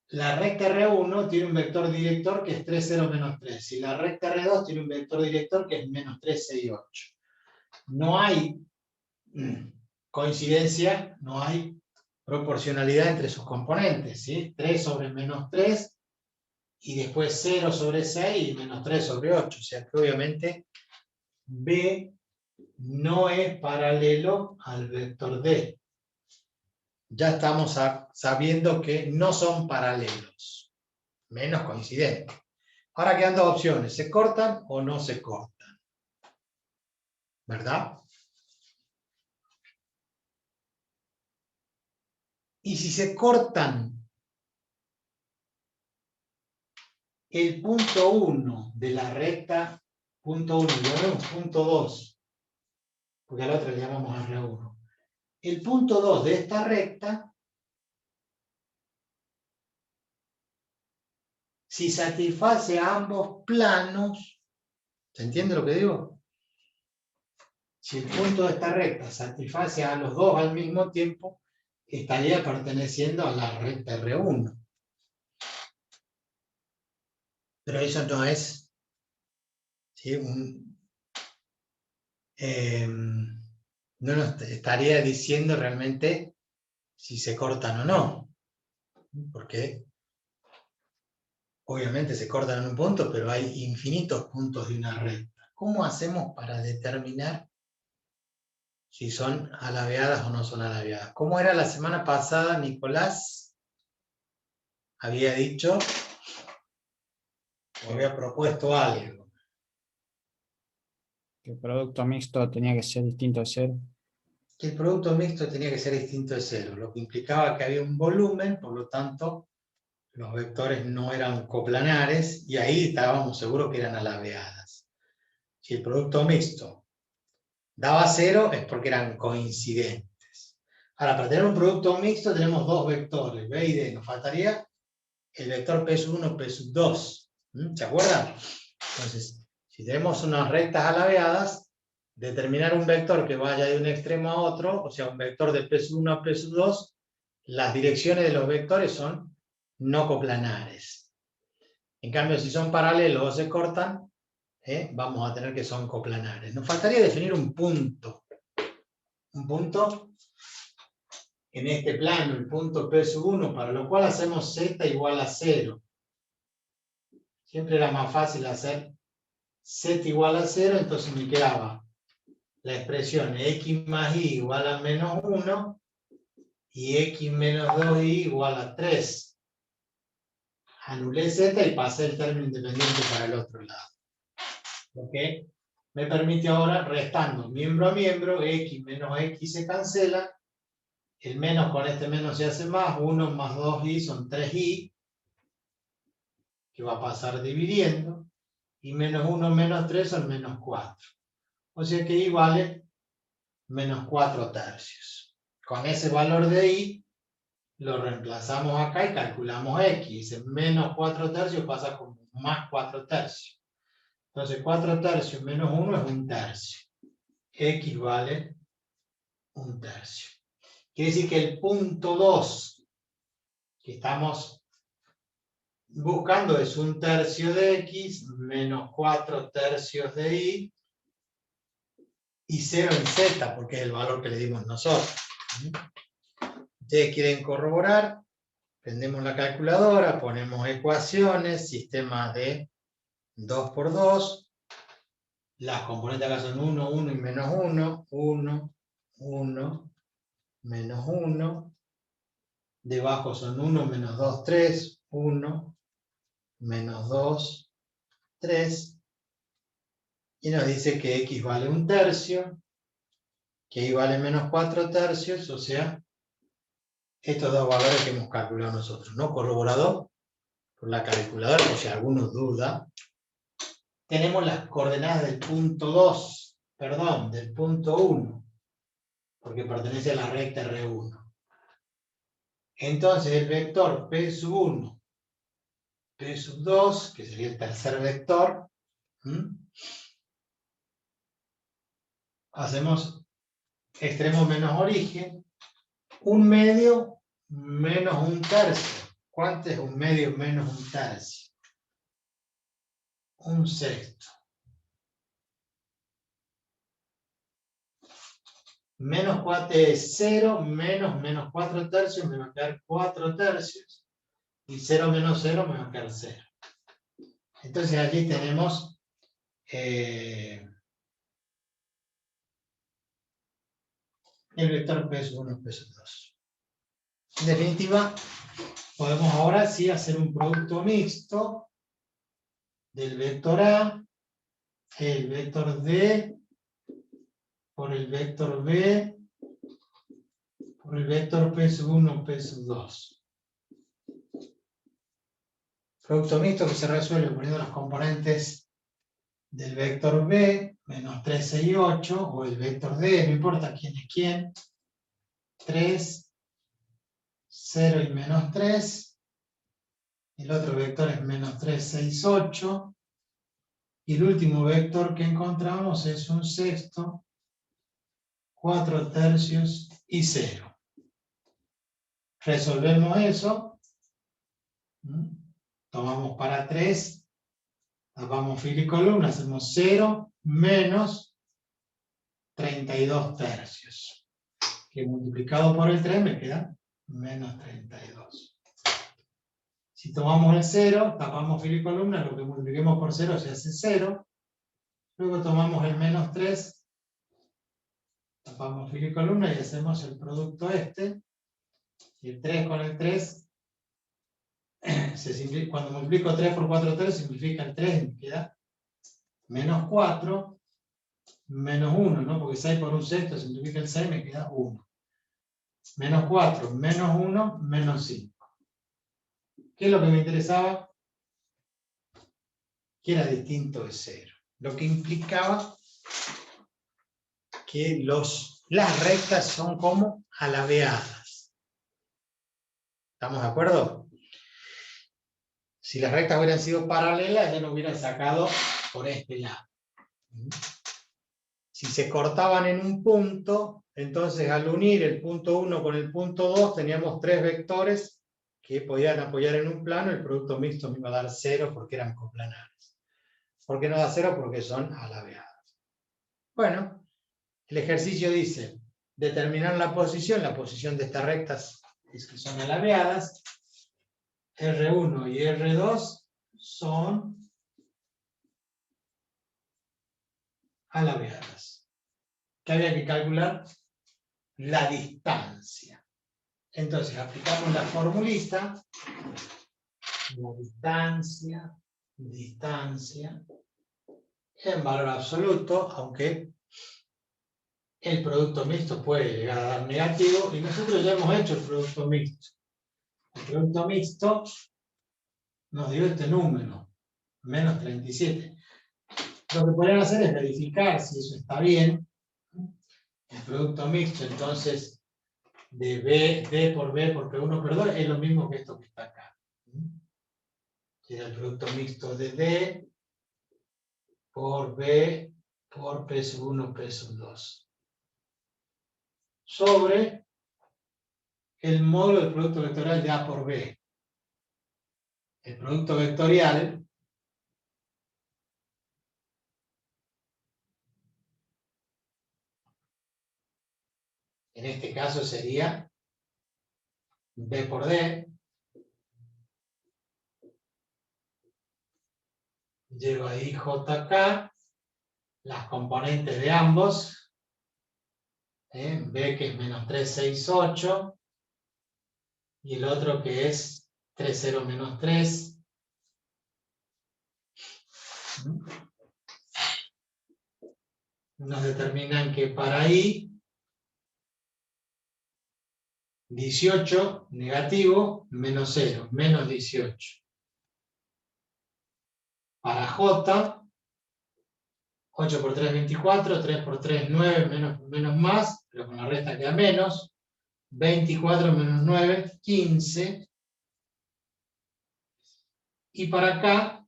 la recta R1 tiene un vector director que es 3, 0, menos 3. Y la recta R2 tiene un vector director que es menos 3, 6, 8. No hay coincidencia, no hay proporcionalidad entre sus componentes, ¿sí? 3 sobre menos 3, y después 0 sobre 6 y menos 3 sobre 8. O sea que obviamente B no es paralelo al vector D. Ya estamos sabiendo que no son paralelos, menos coincidentes. Ahora quedan dos opciones, ¿se cortan o no se cortan? ¿Verdad? Y si se cortan, el punto 1 de la recta, punto 1, lo vemos punto 2, porque a la otra le llamamos R1. El punto 2 de esta recta si satisface a ambos planos, ¿se entiende lo que digo? Si el punto de esta recta satisface a los dos al mismo tiempo, estaría perteneciendo a la recta R1. Pero eso no es, ¿sí? No nos estaría diciendo realmente si se cortan o no. Porque obviamente se cortan en un punto, pero hay infinitos puntos de una recta. ¿Cómo hacemos para determinar si son alabeadas o no son alabeadas? ¿Cómo era la semana pasada, Nicolás? Había dicho, o había propuesto algo. Que el producto mixto tenía que ser distinto de cero. Que el producto mixto tenía que ser distinto de cero, lo que implicaba que había un volumen, por lo tanto, los vectores no eran coplanares, y ahí estábamos seguros que eran alabeadas. Si el producto mixto daba cero, es porque eran coincidentes. Ahora, para tener un producto mixto tenemos dos vectores, B y D. Nos faltaría el vector P1, P2. ¿Se acuerdan? Entonces, si tenemos unas rectas alabeadas, determinar un vector que vaya de un extremo a otro, o sea, un vector de P1 a P2, las direcciones de los vectores son no coplanares. En cambio, si son paralelos o se cortan, vamos a tener que son coplanares. Nos faltaría definir un punto. Un punto en este plano, el punto P1, para lo cual hacemos z igual a 0. Siempre era más fácil hacer z igual a 0, entonces me quedaba la expresión x más y igual a menos 1 y x menos 2y igual a 3. Anulé z y pasé el término independiente para el otro lado. ¿Ok? Me permite ahora, restando miembro a miembro, x menos x se cancela, el menos con este menos se hace más, 1 más 2y son 3y, que va a pasar dividiendo, y menos 1 menos 3 son menos 4. O sea que y vale menos 4 tercios. Con ese valor de y, lo reemplazamos acá y calculamos x. Dice menos 4 tercios pasa como más 4 tercios. Entonces 4 tercios menos 1 es 1 tercio. X vale 1 tercio. Quiere decir que el punto 2 que estamos buscando es 1 tercio de x menos 4 tercios de y 0 en z, porque es el valor que le dimos nosotros. Ustedes quieren corroborar, prendemos la calculadora, ponemos ecuaciones, sistema de 2 por 2, las componentes acá son 1, 1 y menos 1, 1, 1, menos 1, debajo son 1, menos 2, 3, 1, menos 2, 3, y nos dice que x vale 1 tercio, que y vale menos 4 tercios, o sea, estos dos valores que hemos calculado nosotros, ¿no? Corroborado por la calculadora, por si alguno duda. Tenemos las coordenadas del punto 2, perdón, del punto 1, porque pertenece a la recta R1. Entonces el vector P1, P2, que sería el tercer vector, hacemos extremo menos origen, 1 medio menos 1 tercio. ¿Cuánto es 1 medio menos 1 tercio? 1 sexto. Menos 4 es 0, menos 4 tercios, me va a quedar 4 tercios. Y 0 menos 0 me va a quedar 0. Entonces allí tenemos el vector P1, P2. En definitiva, podemos ahora sí hacer un producto mixto del vector A, el vector D, por el vector B, por el vector P1, P2. Producto mixto que se resuelve poniendo los componentes del vector B, menos 3, 6 y 8, o el vector D, no importa quién es quién, 3, 0 y menos 3, El otro vector es menos 3, 6, 8. Y el último vector que encontramos es un sexto, 4 tercios y 0. Resolvemos eso. Tomamos para 3. Tapamos fila y columna. Hacemos 0 menos 32 tercios. Que multiplicado por el 3 me queda menos 32. Si tomamos el 0, tapamos fila y columna, lo que multipliquemos por 0 se hace 0. Luego tomamos el menos 3, tapamos fila y columna y hacemos el producto este. Y el 3 con el 3, cuando multiplico 3 por 4 tercios, simplifica el 3 y me queda menos 4, menos 1, ¿no? Porque 6 por un sexto simplifica el 6, me queda 1. Menos 4, menos 1, menos 5. ¿Qué es lo que me interesaba? Que era distinto de 0. Lo que implicaba que las rectas son como alabeadas. ¿Estamos de acuerdo? Si las rectas hubieran sido paralelas, ya no hubieran sacado por este lado. Si se cortaban en un punto, entonces al unir el punto 1 con el punto 2, teníamos 3 vectores que podían apoyar en un plano, el producto mixto me iba a dar 0 porque eran coplanares. ¿Por qué no da 0? Porque son alabeadas. Bueno, el ejercicio dice, determinar la posición de estas rectas que son alabeadas, R1 y R2 son alabeadas. ¿Qué había que calcular? La distancia. Entonces aplicamos la formulita, la distancia, en valor absoluto, aunque el producto mixto puede llegar a dar negativo, y nosotros ya hemos hecho el producto mixto. El producto mixto nos dio este número, menos 37. Lo que podrían hacer es verificar si eso está bien. El producto mixto, entonces, de D por B por P1 por 2 es lo mismo que esto que está acá. Sería el producto mixto de D por B por P sub 1, P sub 2. Sobre el módulo del producto vectorial de A por B. El producto vectorial en este caso sería B por D. Llevo ahí JK, las componentes de ambos. B que es menos 3, 6, 8. Y el otro que es 3, 0, menos 3. Nos determinan que para I, 18 negativo, menos 0, menos 18. Para J, 8 por 3, 24, 3 por 3, 9, menos más, pero con la resta queda menos. 24 menos 9, 15. Y para acá,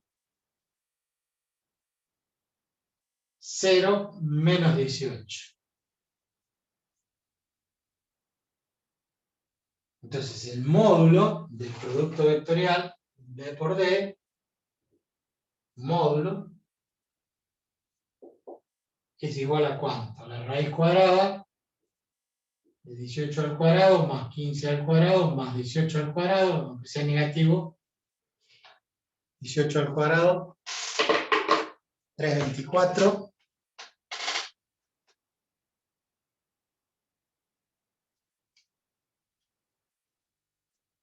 0 menos 18. Entonces el módulo del producto vectorial B por D, módulo, es igual a ¿cuánto? La raíz cuadrada de 18 al cuadrado más 15 al cuadrado más 18 al cuadrado, aunque sea negativo, 18 al cuadrado, 324.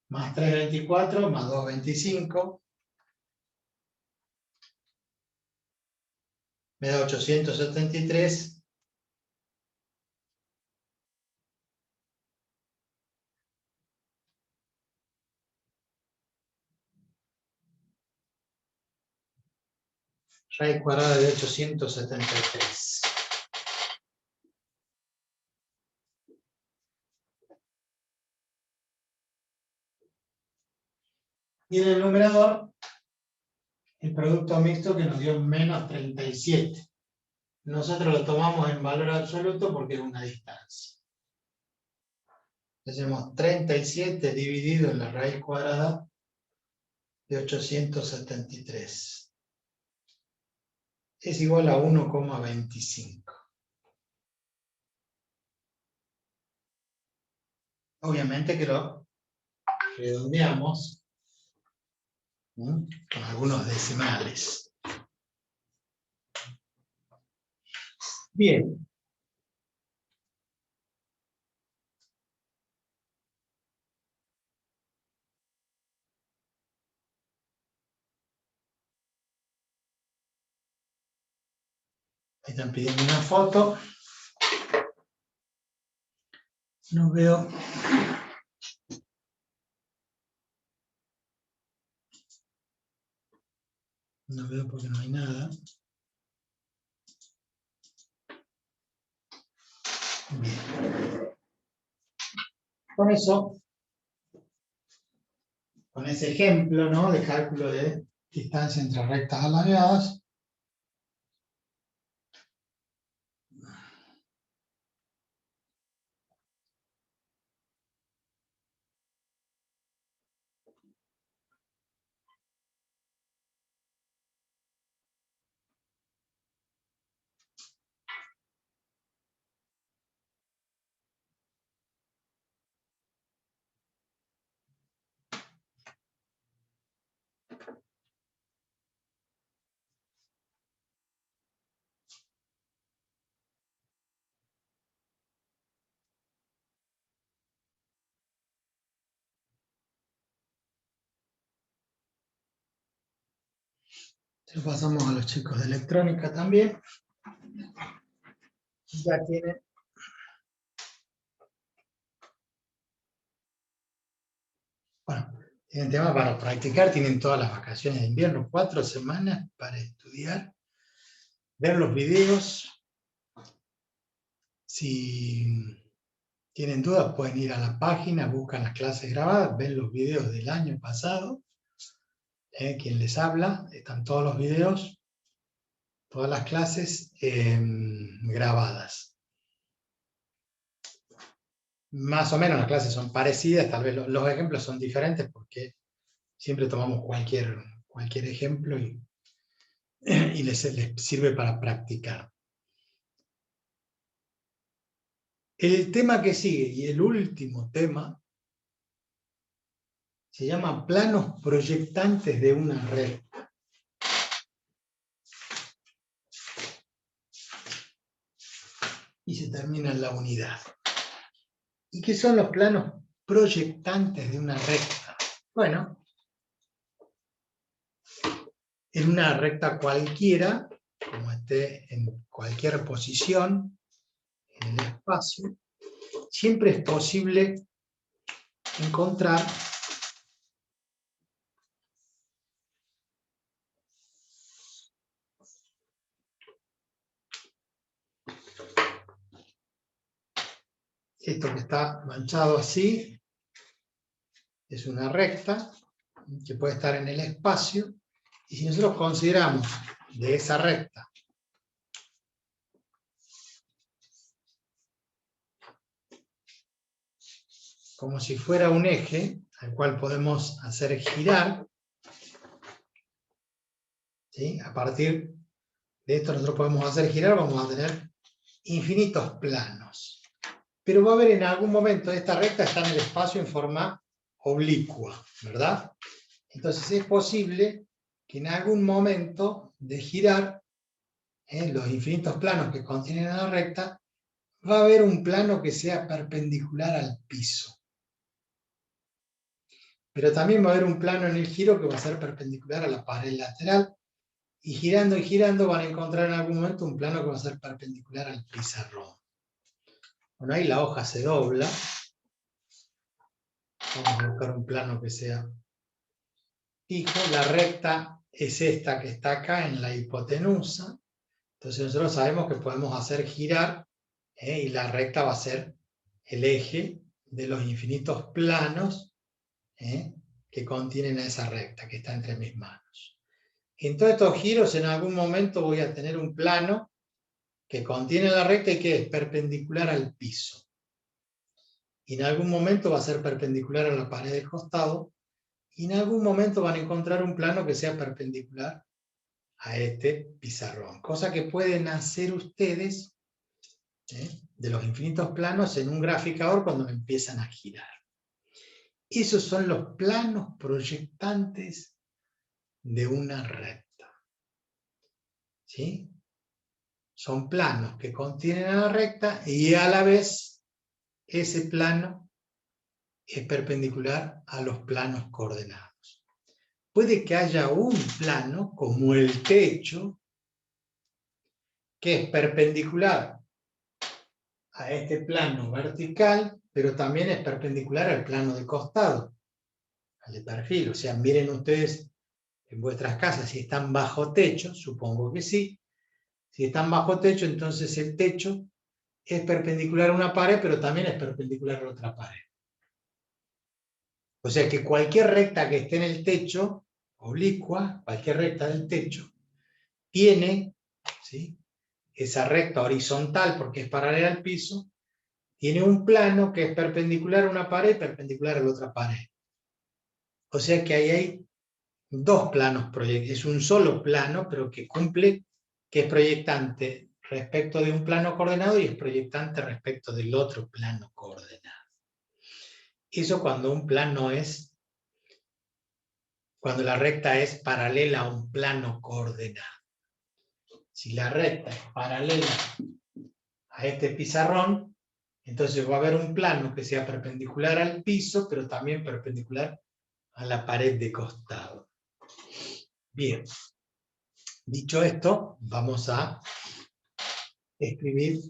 Más 324 más 225. Me da 873. Raíz cuadrada de 873. Y en el numerador, el producto mixto que nos dio menos 37. Nosotros lo tomamos en valor absoluto porque es una distancia. Hacemos 37 dividido en la raíz cuadrada de 873. Es igual a 1,25. Obviamente que lo redondeamos con algunos decimales. Bien. Ahí están pidiendo una foto. No veo. No veo porque no hay nada. Bien. Con eso, con ese ejemplo, ¿no?, de cálculo de distancia entre rectas alargadas, se lo pasamos a los chicos de electrónica también. Ya tienen. Bueno, tienen tema para practicar, tienen todas las vacaciones de invierno, 4 semanas para estudiar, ver los videos. Si tienen dudas pueden ir a la página, buscan las clases grabadas, ven los videos del año pasado. Quien les habla, están todos los videos, todas las clases grabadas. Más o menos las clases son parecidas, tal vez los ejemplos son diferentes porque siempre tomamos cualquier ejemplo y les sirve para practicar. El tema que sigue y el último tema se llama planos proyectantes de una recta. Y se termina en la unidad. ¿Y qué son los planos proyectantes de una recta? Bueno, en una recta cualquiera, como esté en cualquier posición en el espacio, siempre es posible encontrar esto que está manchado así, es una recta que puede estar en el espacio, y si nosotros consideramos de esa recta como si fuera un eje al cual podemos hacer girar, ¿sí? A partir de esto nosotros podemos hacer girar, vamos a tener infinitos planos. Pero va a haber en algún momento, esta recta está en el espacio en forma oblicua, ¿verdad? Entonces es posible que en algún momento de girar, los infinitos planos que contienen la recta, va a haber un plano que sea perpendicular al piso. Pero también va a haber un plano en el giro que va a ser perpendicular a la pared lateral, y girando van a encontrar en algún momento un plano que va a ser perpendicular al pizarrón. Bueno, ahí la hoja se dobla. Vamos a buscar un plano que sea fijo. La recta es esta que está acá en la hipotenusa. Entonces nosotros sabemos que podemos hacer girar, y la recta va a ser el eje de los infinitos planos que que contienen a esa recta que está entre mis manos. En todos estos giros, en algún momento voy a tener un plano que contiene la recta y que es perpendicular al piso. Y en algún momento va a ser perpendicular a la pared del costado, y en algún momento van a encontrar un plano que sea perpendicular a este pizarrón. Cosa que pueden hacer ustedes de los infinitos planos en un graficador cuando empiezan a girar. Esos son los planos proyectantes de una recta. ¿Sí? Son planos que contienen a la recta y a la vez ese plano es perpendicular a los planos coordenados. Puede que haya un plano, como el techo, que es perpendicular a este plano vertical, pero también es perpendicular al plano de costado, al de perfil. O sea, miren ustedes en vuestras casas si están bajo techo, supongo que sí. Si están bajo techo, entonces el techo es perpendicular a una pared, pero también es perpendicular a la otra pared. O sea que cualquier recta que esté en el techo, oblicua, cualquier recta del techo, tiene, ¿sí?, esa recta horizontal, porque es paralela al piso, tiene un plano que es perpendicular a una pared y perpendicular a la otra pared. O sea que ahí hay dos planos proyectantes. Es un solo plano, pero que cumple, que es proyectante respecto de un plano coordenado y es proyectante respecto del otro plano coordenado. Eso cuando un plano es, cuando la recta es paralela a un plano coordenado. Si la recta es paralela a este pizarrón, entonces va a haber un plano que sea perpendicular al piso, pero también perpendicular a la pared de costado. Bien. Dicho esto, vamos a escribir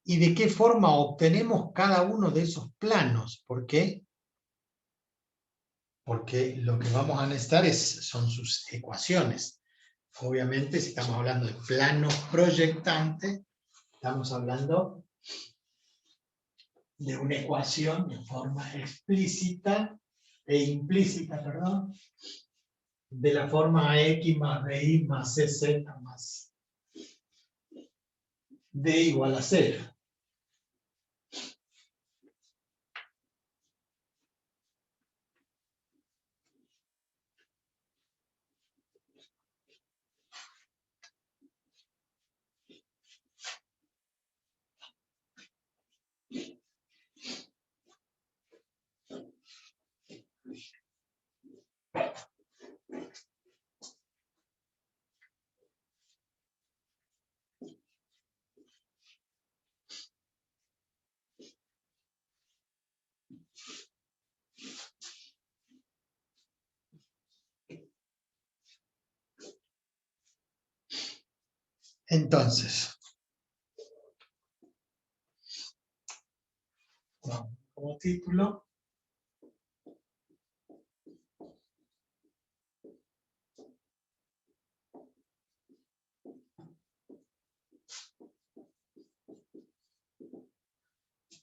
y de qué forma obtenemos cada uno de esos planos. ¿Por qué? Porque lo que vamos a necesitar son sus ecuaciones. Obviamente, si estamos hablando de planos proyectantes, estamos hablando de una ecuación en forma explícita e implícita, perdón, de la forma AX más BY más CZ más D igual a 0. Entonces, como título,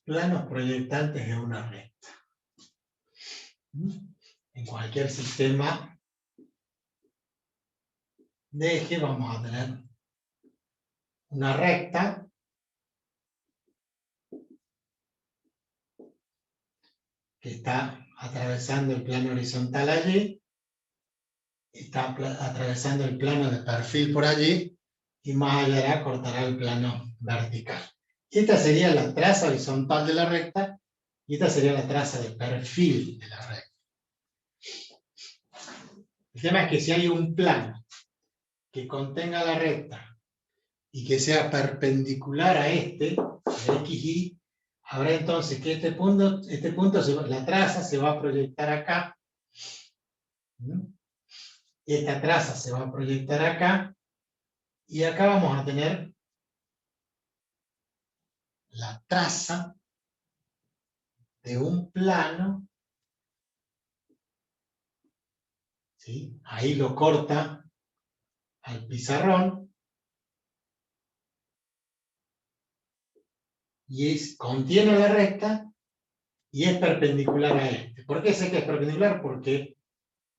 planos proyectantes de una recta. En cualquier sistema de eje vamos a tener una recta que está atravesando el plano horizontal allí, está atravesando el plano de perfil por allí, y más allá cortará el plano vertical. Esta sería la traza horizontal de la recta, y esta sería la traza de perfil de la recta. El tema es que si hay un plano que contenga la recta y que sea perpendicular a este, a XY, habrá entonces que este punto la traza se va a proyectar acá. Esta traza se va a proyectar acá. Y acá vamos a tener la traza de un plano. ¿Sí? Ahí lo corta al pizarrón. Y contiene la recta y es perpendicular a este. ¿Por qué sé que es perpendicular? Porque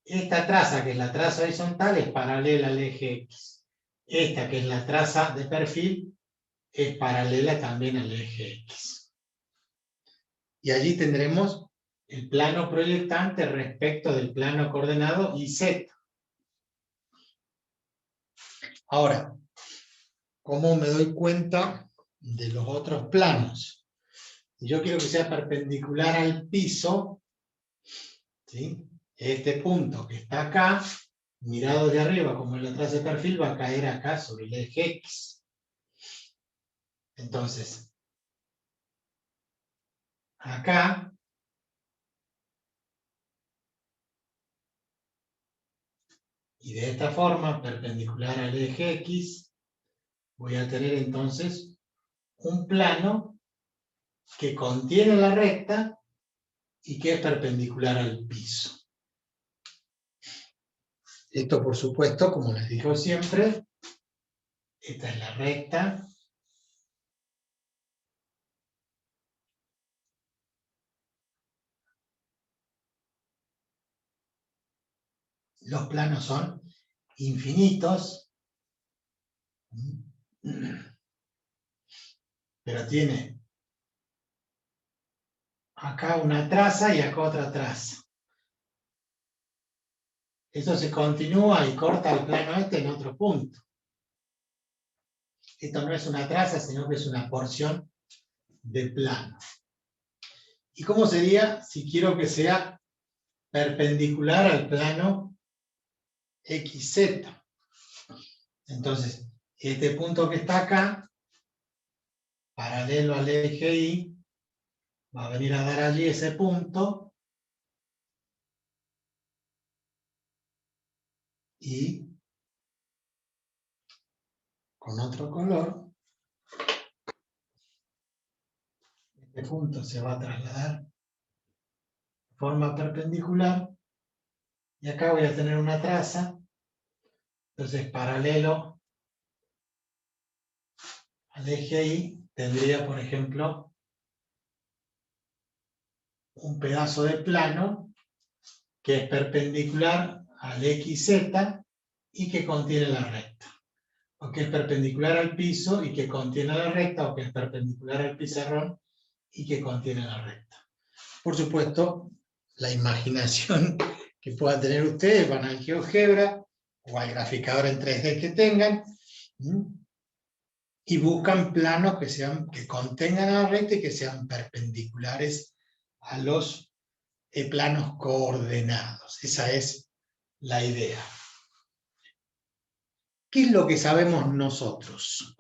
esta traza, que es la traza horizontal, es paralela al eje X. Esta, que es la traza de perfil, es paralela también al eje X. Y allí tendremos el plano proyectante respecto del plano coordenado YZ. Ahora, ¿cómo me doy cuenta de los otros planos? Yo quiero que sea perpendicular al piso, ¿sí? Este punto que está acá, mirado de arriba como en la traza de perfil, va a caer acá sobre el eje X. Entonces, acá, y de esta forma, perpendicular al eje X, voy a tener entonces un plano que contiene la recta y que es perpendicular al piso. Esto, por supuesto, como les digo siempre, esta es la recta. Los planos son infinitos, pero tiene acá una traza y acá otra traza. Eso se continúa y corta el plano este en otro punto. Esto no es una traza, sino que es una porción de plano. ¿Y cómo sería si quiero que sea perpendicular al plano XZ? Entonces, este punto que está acá, paralelo al eje Y, va a venir a dar allí ese punto, y con otro color, este punto se va a trasladar de forma perpendicular, y acá voy a tener una traza, entonces paralelo al eje Y, tendría, por ejemplo, un pedazo de plano que es perpendicular al XZ y que contiene la recta. O que es perpendicular al piso y que contiene la recta, o que es perpendicular al pizarrón y que contiene la recta. Por supuesto, la imaginación que puedan tener ustedes, van al GeoGebra o al graficador en 3D que tengan, y buscan planos que contengan la recta y que sean perpendiculares a los planos coordenados. Esa es la idea. ¿Qué es lo que sabemos nosotros?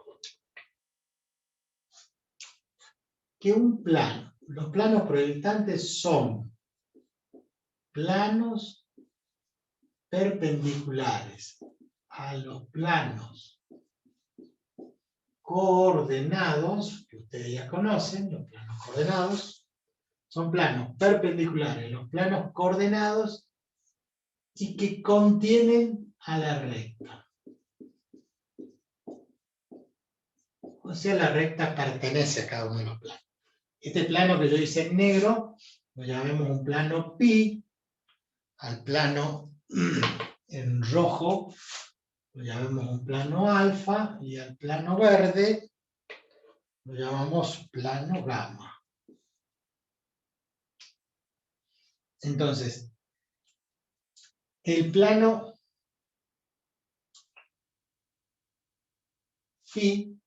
Que un plano, los planos proyectantes son planos perpendiculares a los planos coordenados, que ustedes ya conocen, los planos coordenados, son planos perpendiculares a los planos coordenados y que contienen a la recta. O sea, la recta pertenece a cada uno de los planos. Este plano que yo hice en negro, lo llamemos un plano pi, al plano en rojo, lo llamamos un plano alfa, y al plano verde, lo llamamos plano gamma. Entonces, el plano phi,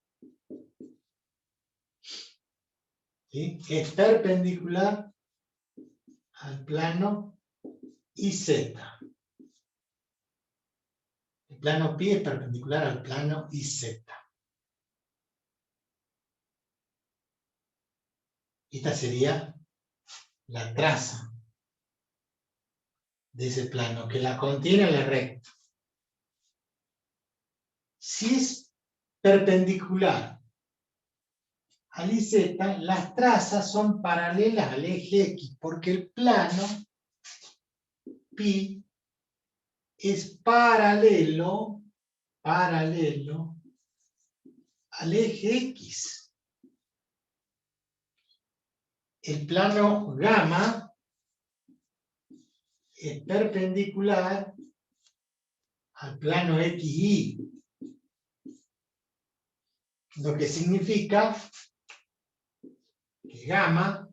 ¿sí?, es perpendicular al plano IZ. El plano pi es perpendicular al plano IZ. Esta sería la traza de ese plano, que la contiene la recta. Si es perpendicular al IZ, las trazas son paralelas al eje X, porque el plano pi es paralelo al eje X. el plano gamma es perpendicular al plano XY, lo que significa que gamma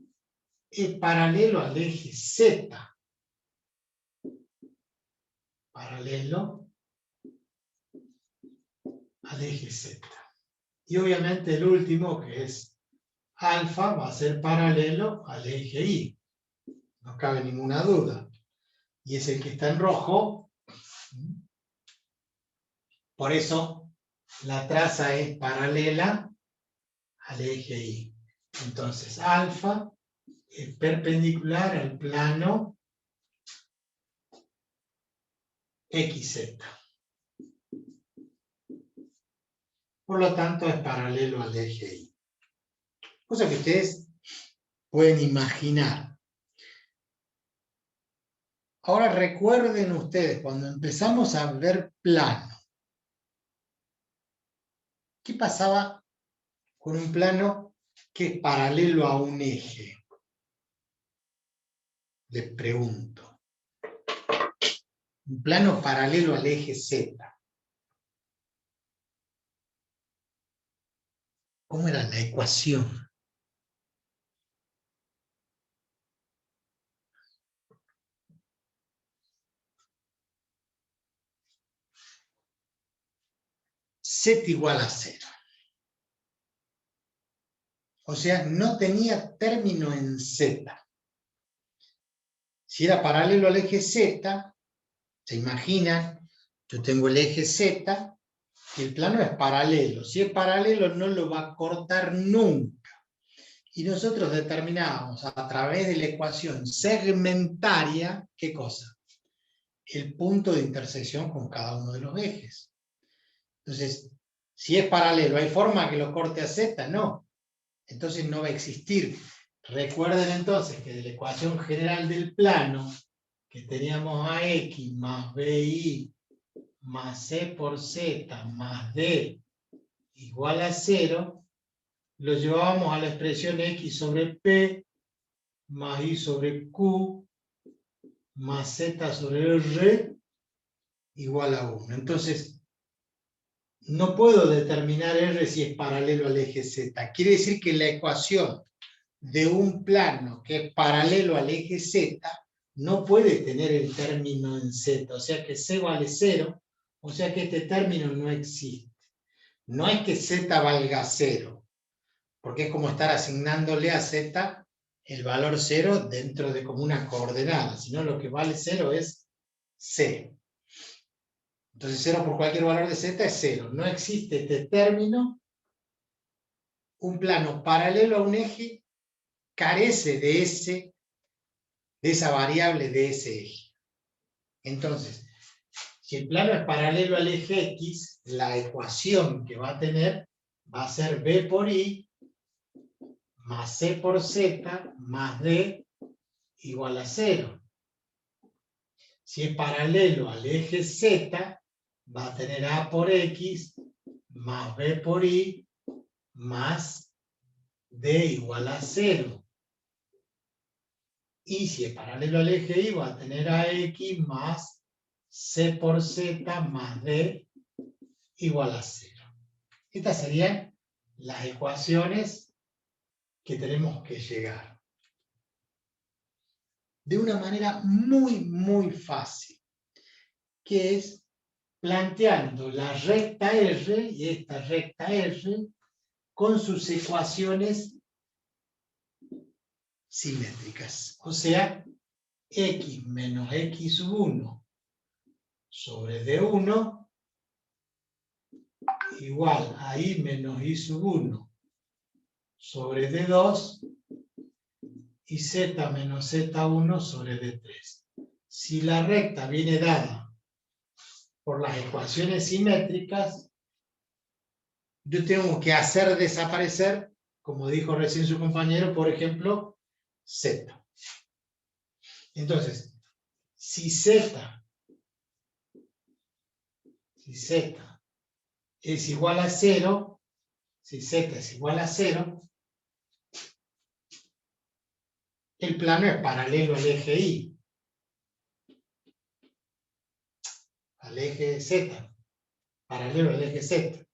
es paralelo al eje Z. Paralelo al eje Z. Y obviamente el último, que es alfa, va a ser paralelo al eje Y. No cabe ninguna duda. Y es el que está en rojo. Por eso la traza es paralela al eje Y. Entonces alfa es perpendicular al plano XZ. Por lo tanto es paralelo al eje Y. Cosa que ustedes pueden imaginar. Ahora recuerden ustedes, cuando empezamos a ver plano, ¿qué pasaba con un plano que es paralelo a un eje? Les pregunto. Un plano paralelo al eje Z. ¿Cómo era la ecuación? Z igual a 0. O sea, no tenía término en Z. Si era paralelo al eje Z, se imaginan, yo tengo el eje Z y el plano es paralelo. Si es paralelo no lo va a cortar nunca. Y nosotros determinábamos a través de la ecuación segmentaria, ¿qué cosa? El punto de intersección con cada uno de los ejes. Entonces, si es paralelo, ¿hay forma que lo corte a Z? No. Entonces no va a existir. Recuerden entonces que de la ecuación general del plano, que teníamos AX más BY más C por Z más D igual a 0, lo llevábamos a la expresión X sobre P más Y sobre Q más Z sobre R igual a 1. Entonces, no puedo determinar R si es paralelo al eje Z. Quiere decir que la ecuación de un plano que es paralelo al eje Z no puede tener el término en Z. O sea que C vale 0, o sea que este término no existe. No es que Z valga 0, porque es como estar asignándole a Z el valor 0 dentro de como una coordenada, sino lo que vale 0 es C. Entonces 0 por cualquier valor de Z es 0. No existe este término. Un plano paralelo a un eje carece de esa variable de ese eje. Entonces, si el plano es paralelo al eje X, la ecuación que va a tener va a ser B por Y más C por Z más D igual a 0. Si es paralelo al eje Z, va a tener A por X más B por Y más D igual a 0. Y si es paralelo al eje Y, va a tener AX más C por Z más D igual a 0. Estas serían las ecuaciones que tenemos que llegar. De una manera muy, muy fácil, que es planteando la recta R y esta recta R con sus ecuaciones simétricas. O sea, X menos X1 sobre D1 igual a Y menos Y1 sobre D2 y Z menos Z1 sobre D3. Si la recta viene dada por las ecuaciones simétricas, yo tengo que hacer desaparecer, como dijo recién su compañero, por ejemplo, Z. Entonces, si Z es igual a 0, si Z es igual a 0, el plano es paralelo al eje Y. Al eje Z. Paralelo al eje Z.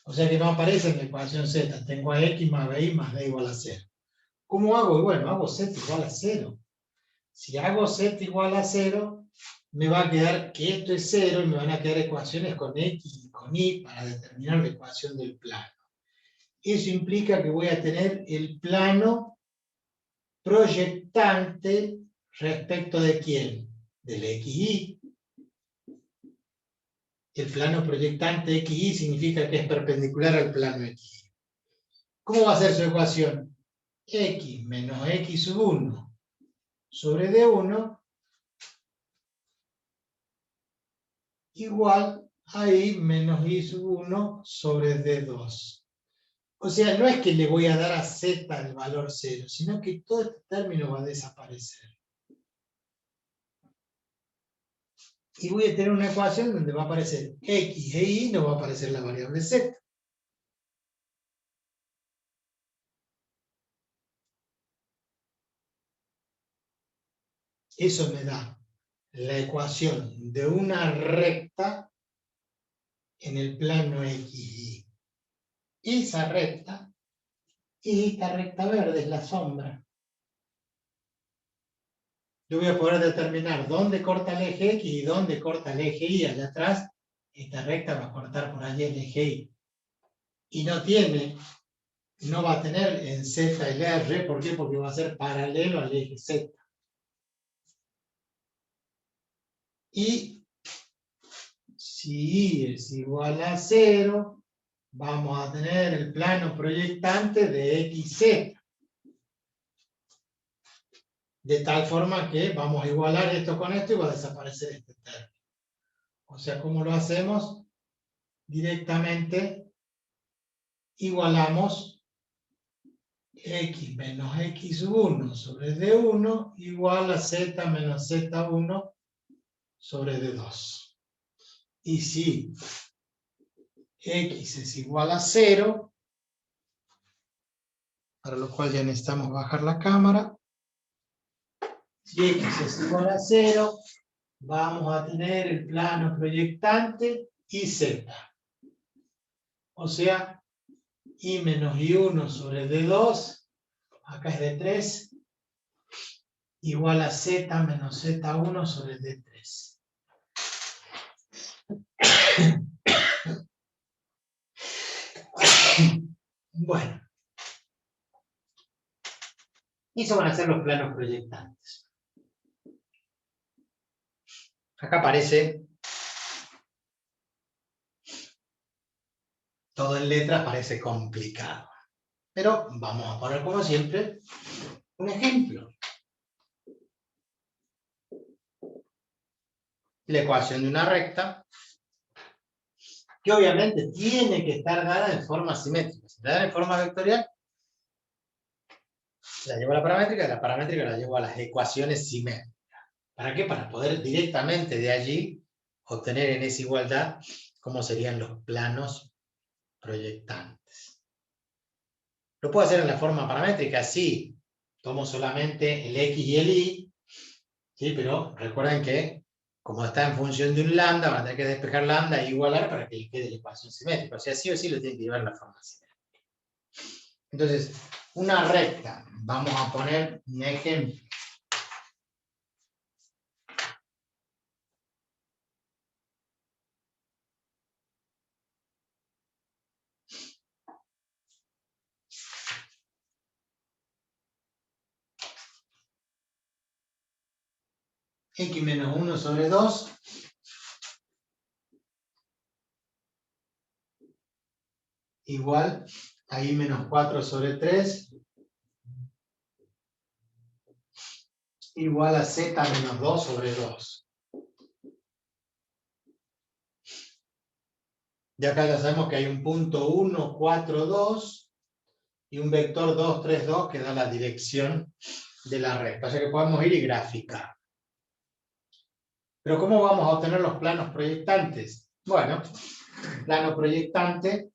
O sea que no aparece en la ecuación Z. Tengo a X más BY más D igual a 0. ¿Cómo hago? Y bueno, hago Z igual a 0. Si hago Z igual a 0, me va a quedar que esto es 0 y me van a quedar ecuaciones con X y con Y para determinar la ecuación del plano. Eso implica que voy a tener el plano proyectante respecto de quién? Del XY. El plano proyectante XY significa que es perpendicular al plano XY. ¿Cómo va a ser su ecuación? X menos X sub 1 sobre D1 igual a Y menos Y sub 1 sobre D2. O sea, no es que le voy a dar a Z el valor 0, sino que todo este término va a desaparecer. Y voy a tener una ecuación donde va a aparecer X e Y, no va a aparecer la variable Z. Eso me da la ecuación de una recta en el plano XY. Esa recta es esta recta verde, es la sombra. Yo voy a poder determinar dónde corta el eje X y dónde corta el eje Y. Allá atrás, esta recta va a cortar por allí el eje Y. Y no va a tener en Z el R. ¿Por qué? Porque va a ser paralelo al eje Z. Y si Y es igual a 0, vamos a tener el plano proyectante de XZ. De tal forma que vamos a igualar esto con esto y va a desaparecer este término. O sea, ¿cómo lo hacemos? Directamente igualamos X menos X sub 1 sobre D1 igual a Z menos Z1 sobre D2. Y si X es igual a 0, para lo cual ya necesitamos bajar la cámara, si X es igual a 0, vamos a tener el plano proyectante y Z. O sea, Y menos Y1 sobre D2, acá es D3, igual a Z menos Z1 sobre D3. Bueno. Y eso van a ser los planos proyectantes. Acá aparece todo en letras, parece complicado. Pero vamos a poner, como siempre, un ejemplo. La ecuación de una recta, que obviamente tiene que estar dada en forma simétrica. Si la dan en forma vectorial, la llevo a la paramétrica la llevo a las ecuaciones simétricas. ¿Para qué? Para poder directamente de allí obtener en esa igualdad cómo serían los planos proyectantes. ¿Lo puedo hacer en la forma paramétrica? Sí. Tomo solamente el X y el Y, ¿sí? Pero recuerden que como está en función de un lambda, van a tener que despejar lambda e igualar para que le quede la ecuación simétrica. O sea, sí o sí lo tienen que llevar en la forma simétrica. Entonces, una recta. Vamos a poner un ejemplo. X menos 1 sobre 2 igual a Y menos 4 sobre 3 igual a Z menos 2 sobre 2. De acá ya sabemos que hay un punto 1, 4, 2 y un vector 2, 3, 2 que da la dirección de la recta. O sea que podemos ir y graficar. Pero ¿cómo vamos a obtener los planos proyectantes? Bueno, plano proyectante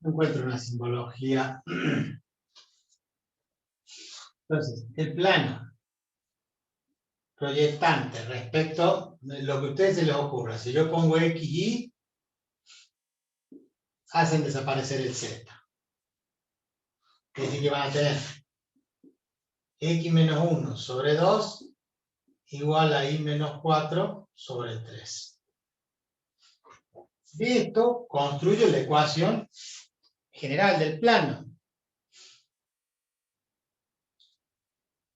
No encuentro una simbología. Entonces, el plano proyectante respecto de lo que a ustedes se les ocurra. Si yo pongo X, Y, hacen desaparecer el Z. Es decir, que van a tener X menos 1 sobre 2 igual a Y menos 4 sobre 3. De esto construyo la ecuación general del plano.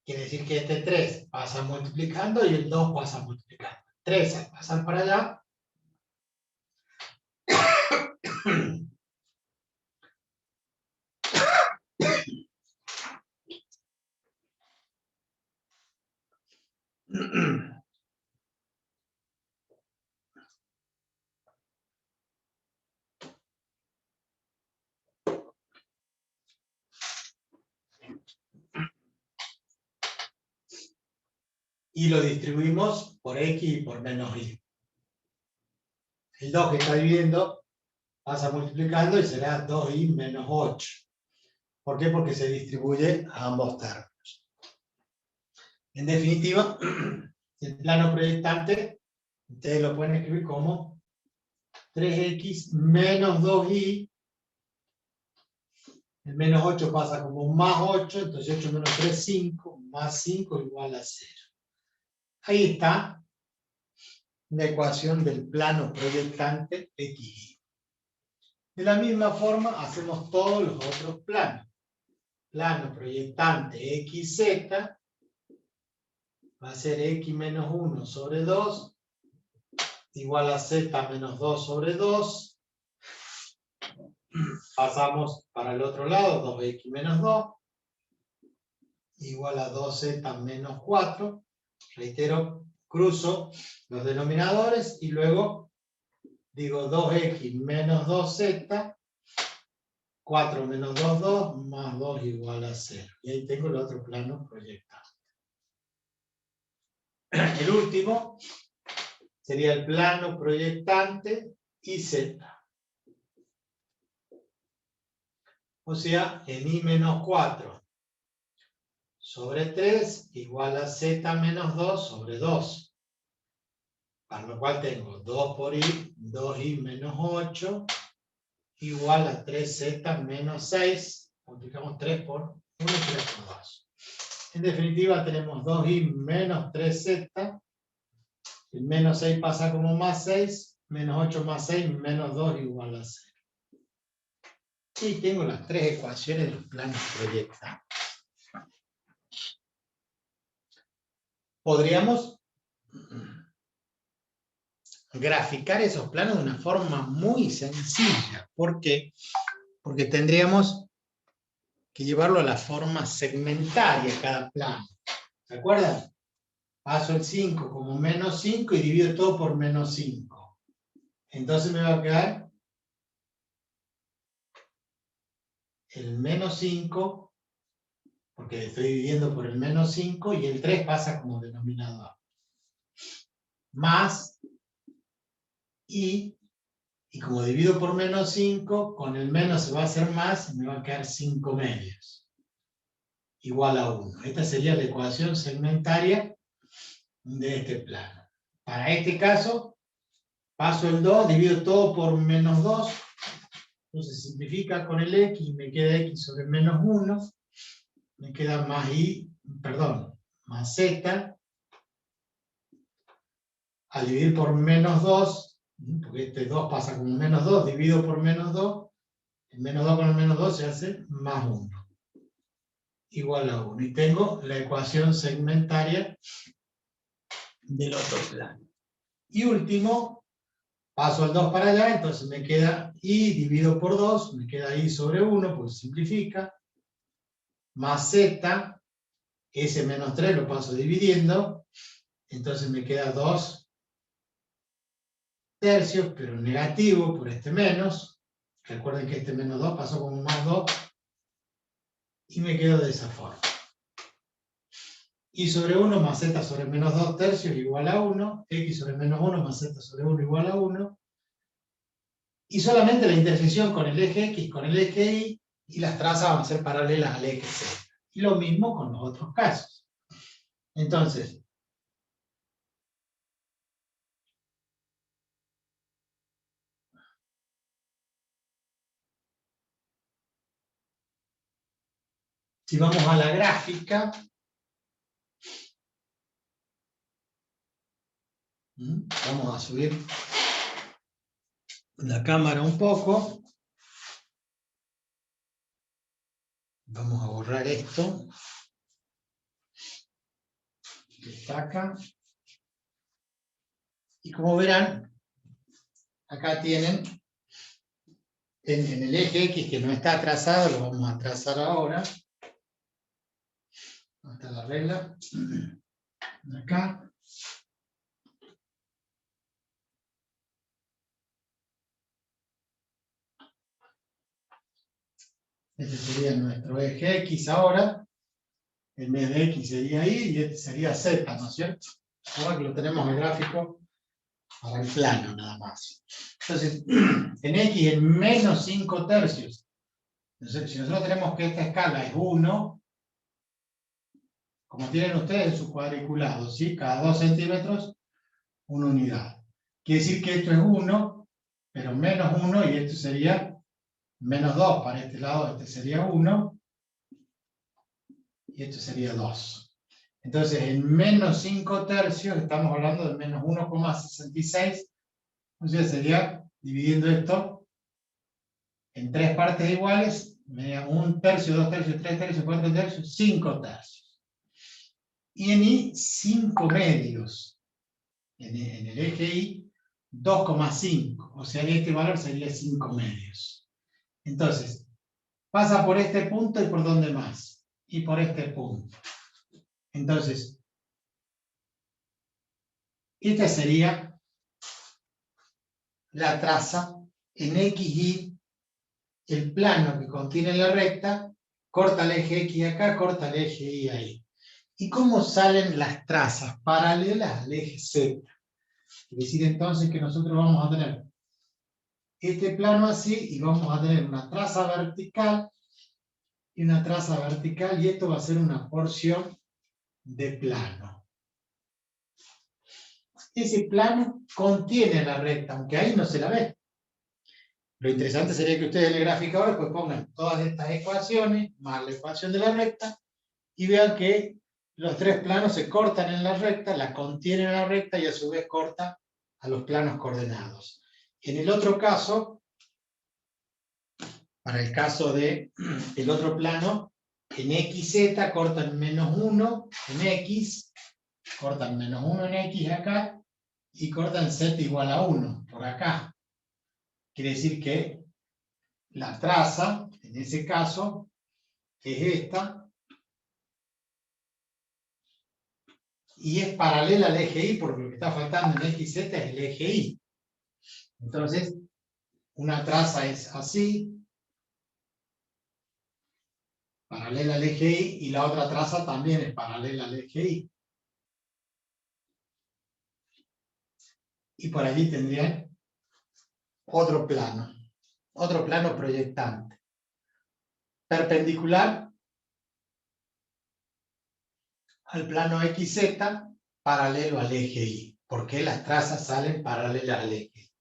Quiere decir que este 3 pasa multiplicando y el 2 pasa multiplicando. 3 pasan para allá. Y lo distribuimos por X y por menos Y. El 2 que está dividiendo pasa multiplicando y será 2Y menos 8. ¿Por qué? Porque se distribuye a ambos términos. En definitiva, el plano proyectante, ustedes lo pueden escribir como 3X menos 2Y. El menos 8 pasa como más 8, entonces 8 menos 3, 5, más 5 igual a 0. Ahí está la ecuación del plano proyectante XY. De la misma forma hacemos todos los otros planos. Plano proyectante XZ va a ser X menos 1 sobre 2 igual a Z menos 2 sobre 2. Pasamos para el otro lado, 2X menos 2 igual a 2Z menos 4. Reitero, cruzo los denominadores y luego digo 2X menos 2Z, 4 menos 2, 2, más 2 igual a 0. Y ahí tengo el otro plano proyectado. El último sería el plano proyectante YZ. O sea, en Y menos 4 sobre 3 igual a Z menos 2 sobre 2. Para lo cual tengo 2 por Y, 2Y menos 8, igual a 3Z menos 6. Multiplicamos 3 por 1 y 3 por 2. En definitiva tenemos 2Y menos 3Z. El menos 6 pasa como más 6. Menos 8 más 6, menos 2 igual a 0. Y tengo las tres ecuaciones de los planos proyectados. Podríamos graficar esos planos de una forma muy sencilla. ¿Por qué? Porque tendríamos que llevarlo a la forma segmentaria cada plano. ¿Se acuerdan? Paso el 5 como menos 5 y divido todo por menos 5. Entonces me va a quedar el menos 5, porque estoy dividiendo por el menos 5, y el 3 pasa como denominador. Más, y como divido por menos 5, con el menos se va a hacer más, y me va a quedar 5 medios. Igual a 1. Esta sería la ecuación segmentaria de este plano. Para este caso, paso el 2, divido todo por menos 2, entonces simplifica con el X, y me queda X sobre menos 1, me queda más más Z, al dividir por menos 2, porque este 2 pasa como menos 2, divido por menos 2, el menos 2 con el menos 2 se hace más 1, igual a 1. Y tengo la ecuación segmentaria del otro plano. Y último, Paso al 2 para allá, entonces me queda y dividido por 2, me queda y sobre 1, pues simplifica, más z, ese menos 3 lo paso dividiendo, entonces me queda 2 tercios, pero negativo por este menos. Recuerden que este menos 2 pasó como más 2, y me quedo de esa forma. Y sobre 1 más z sobre menos 2 tercios igual a 1, x sobre menos 1 más z sobre 1 igual a 1, y solamente la intersección con el eje x con el eje y las trazas van a ser paralelas al eje z. Y lo mismo con los otros casos. Entonces, si vamos a la gráfica, vamos a subir la cámara un poco. Vamos a borrar esto. Que está acá. Y como verán, acá tienen en el eje X que no está trazado, lo vamos a trazar ahora. ¿Dónde está la regla? Acá. Este sería nuestro eje X ahora. En vez de X sería Y y este sería Z, ¿no es cierto? Ahora que lo tenemos en el gráfico para el plano nada más. Entonces, en X en menos 5 tercios. Entonces, si nosotros tenemos que esta escala es 1, como tienen ustedes en su cuadriculado, ¿sí? Cada 2 centímetros, una unidad. Quiere decir que esto es 1, pero menos 1, y esto sería menos 2 para este lado, este sería 1, y esto sería 2. Entonces, en menos 5 tercios, estamos hablando de menos 1,66, entonces sería, dividiendo esto en 3 partes iguales, 1 tercio, 2 tercios, 3 tercios, 4 tercios, 5 tercios. Y en Y, 5 medios. En el eje Y, 2,5. O sea, este valor sería 5 medios. Entonces, pasa por este punto y por dónde más. Y por este punto. Entonces, esta sería la traza en XY, el plano que contiene la recta, corta el eje X acá, corta el eje Y ahí. ¿Y cómo salen las trazas? Paralelas al eje Z. Es decir, entonces que nosotros vamos a tener este plano así, y vamos a tener una traza vertical, y una traza vertical, y esto va a ser una porción de plano. Ese plano contiene la recta, aunque ahí no se la ve. Lo interesante sería que ustedes en el gráfico ahora pues pongan todas estas ecuaciones, más la ecuación de la recta, y vean que los 3 planos se cortan en la recta, la contienen en la recta, y a su vez corta a los planos coordenados. En el otro caso, para el caso del otro plano, en XZ cortan menos 1 en X, cortan menos 1 en X acá, y cortan Z igual a 1 por acá. Quiere decir que la traza, en ese caso, es esta, y es paralela al eje Y, porque lo que está faltando en XZ es el eje Y. Entonces, una traza es así, paralela al eje Y, y la otra traza también es paralela al eje Y. Y por allí tendrían otro plano proyectante, perpendicular al plano XZ, paralelo al eje Y, porque las trazas salen paralelas al eje Y.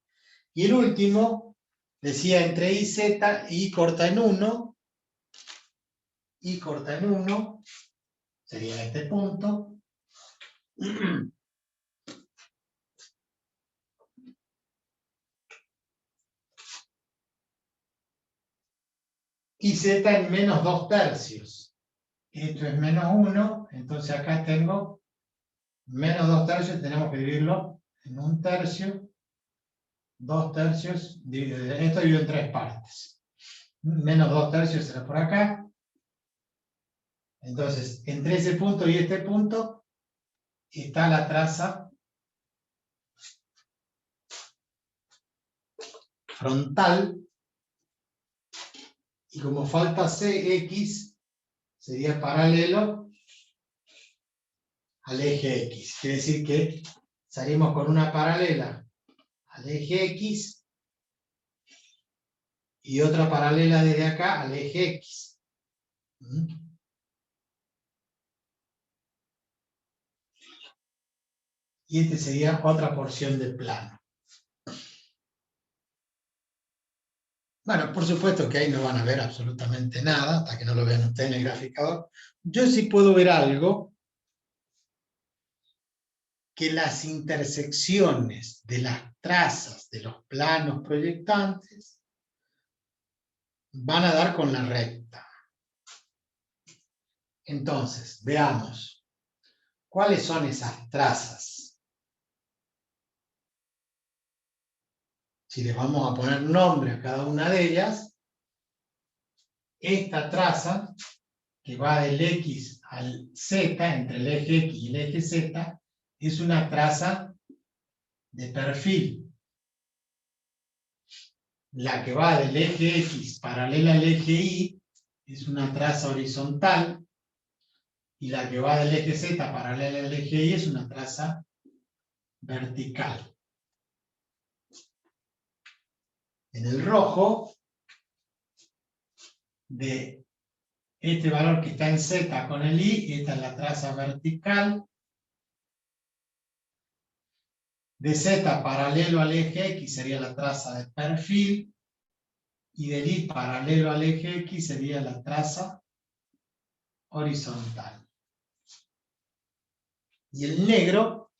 Y el último, decía entre Y y Z, Y corta en 1, Y corta en 1, sería este punto, y Z en menos 2 tercios. Esto es menos 1, entonces acá tengo menos 2 tercios, tenemos que dividirlo en 1 tercio, 2/3, esto dividido en 3 partes. Menos 2/3 será por acá. Entonces, entre ese punto y este punto está la traza frontal. Y como falta CX, sería paralelo al eje X. Quiere decir que salimos con una paralela al eje X y otra paralela desde acá al eje X. Y este sería otra porción del plano. Bueno, por supuesto que ahí no van a ver absolutamente nada, hasta que no lo vean ustedes en el graficador. Yo sí puedo ver algo, que las intersecciones de las trazas de los planos proyectantes van a dar con la recta. Entonces, veamos, ¿cuáles son esas trazas? Si les vamos a poner nombre a cada una de ellas, esta traza, que va del X al Z, entre el eje X y el eje Z, es una traza de perfil. La que va del eje X paralela al eje Y es una traza horizontal, y la que va del eje Z paralela al eje Y es una traza vertical. En el rojo, de este valor que está en Z con el Y, esta es la traza vertical. De Z paralelo al eje X sería la traza de perfil, y del Y paralelo al eje X sería la traza horizontal. Y el negro,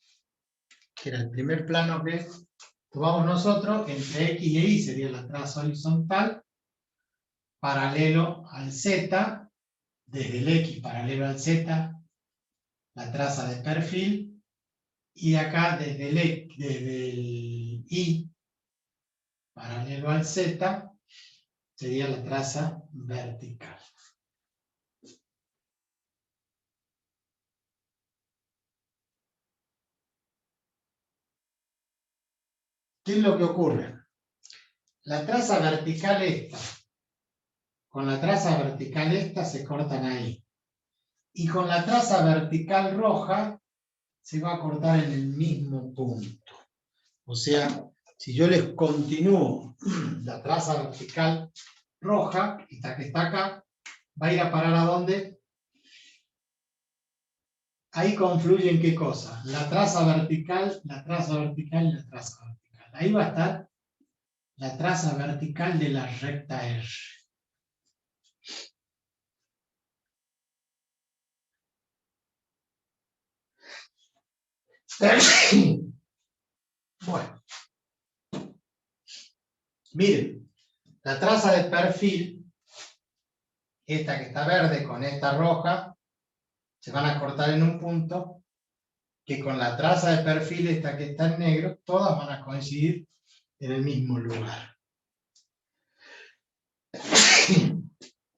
que era el primer plano que tomamos nosotros, entre X y Y sería la traza horizontal, paralelo al Z, desde el X paralelo al Z, la traza de perfil, y acá desde el Y paralelo al Z, sería la traza vertical. ¿Qué es lo que ocurre? La traza vertical esta, con la traza vertical esta se cortan ahí. Y con la traza vertical roja se va a cortar en el mismo punto. O sea, si yo les continúo la traza vertical roja, esta que está acá, va a ir a parar ¿a dónde? Ahí confluyen ¿qué cosa? La traza vertical, la traza vertical y la traza vertical. Ahí va a estar la traza vertical de la recta R. Bueno. Miren, la traza de perfil, esta que está verde con esta roja, se van a cortar en un punto, que con la traza de perfil, esta que está en negro, todas van a coincidir en el mismo lugar.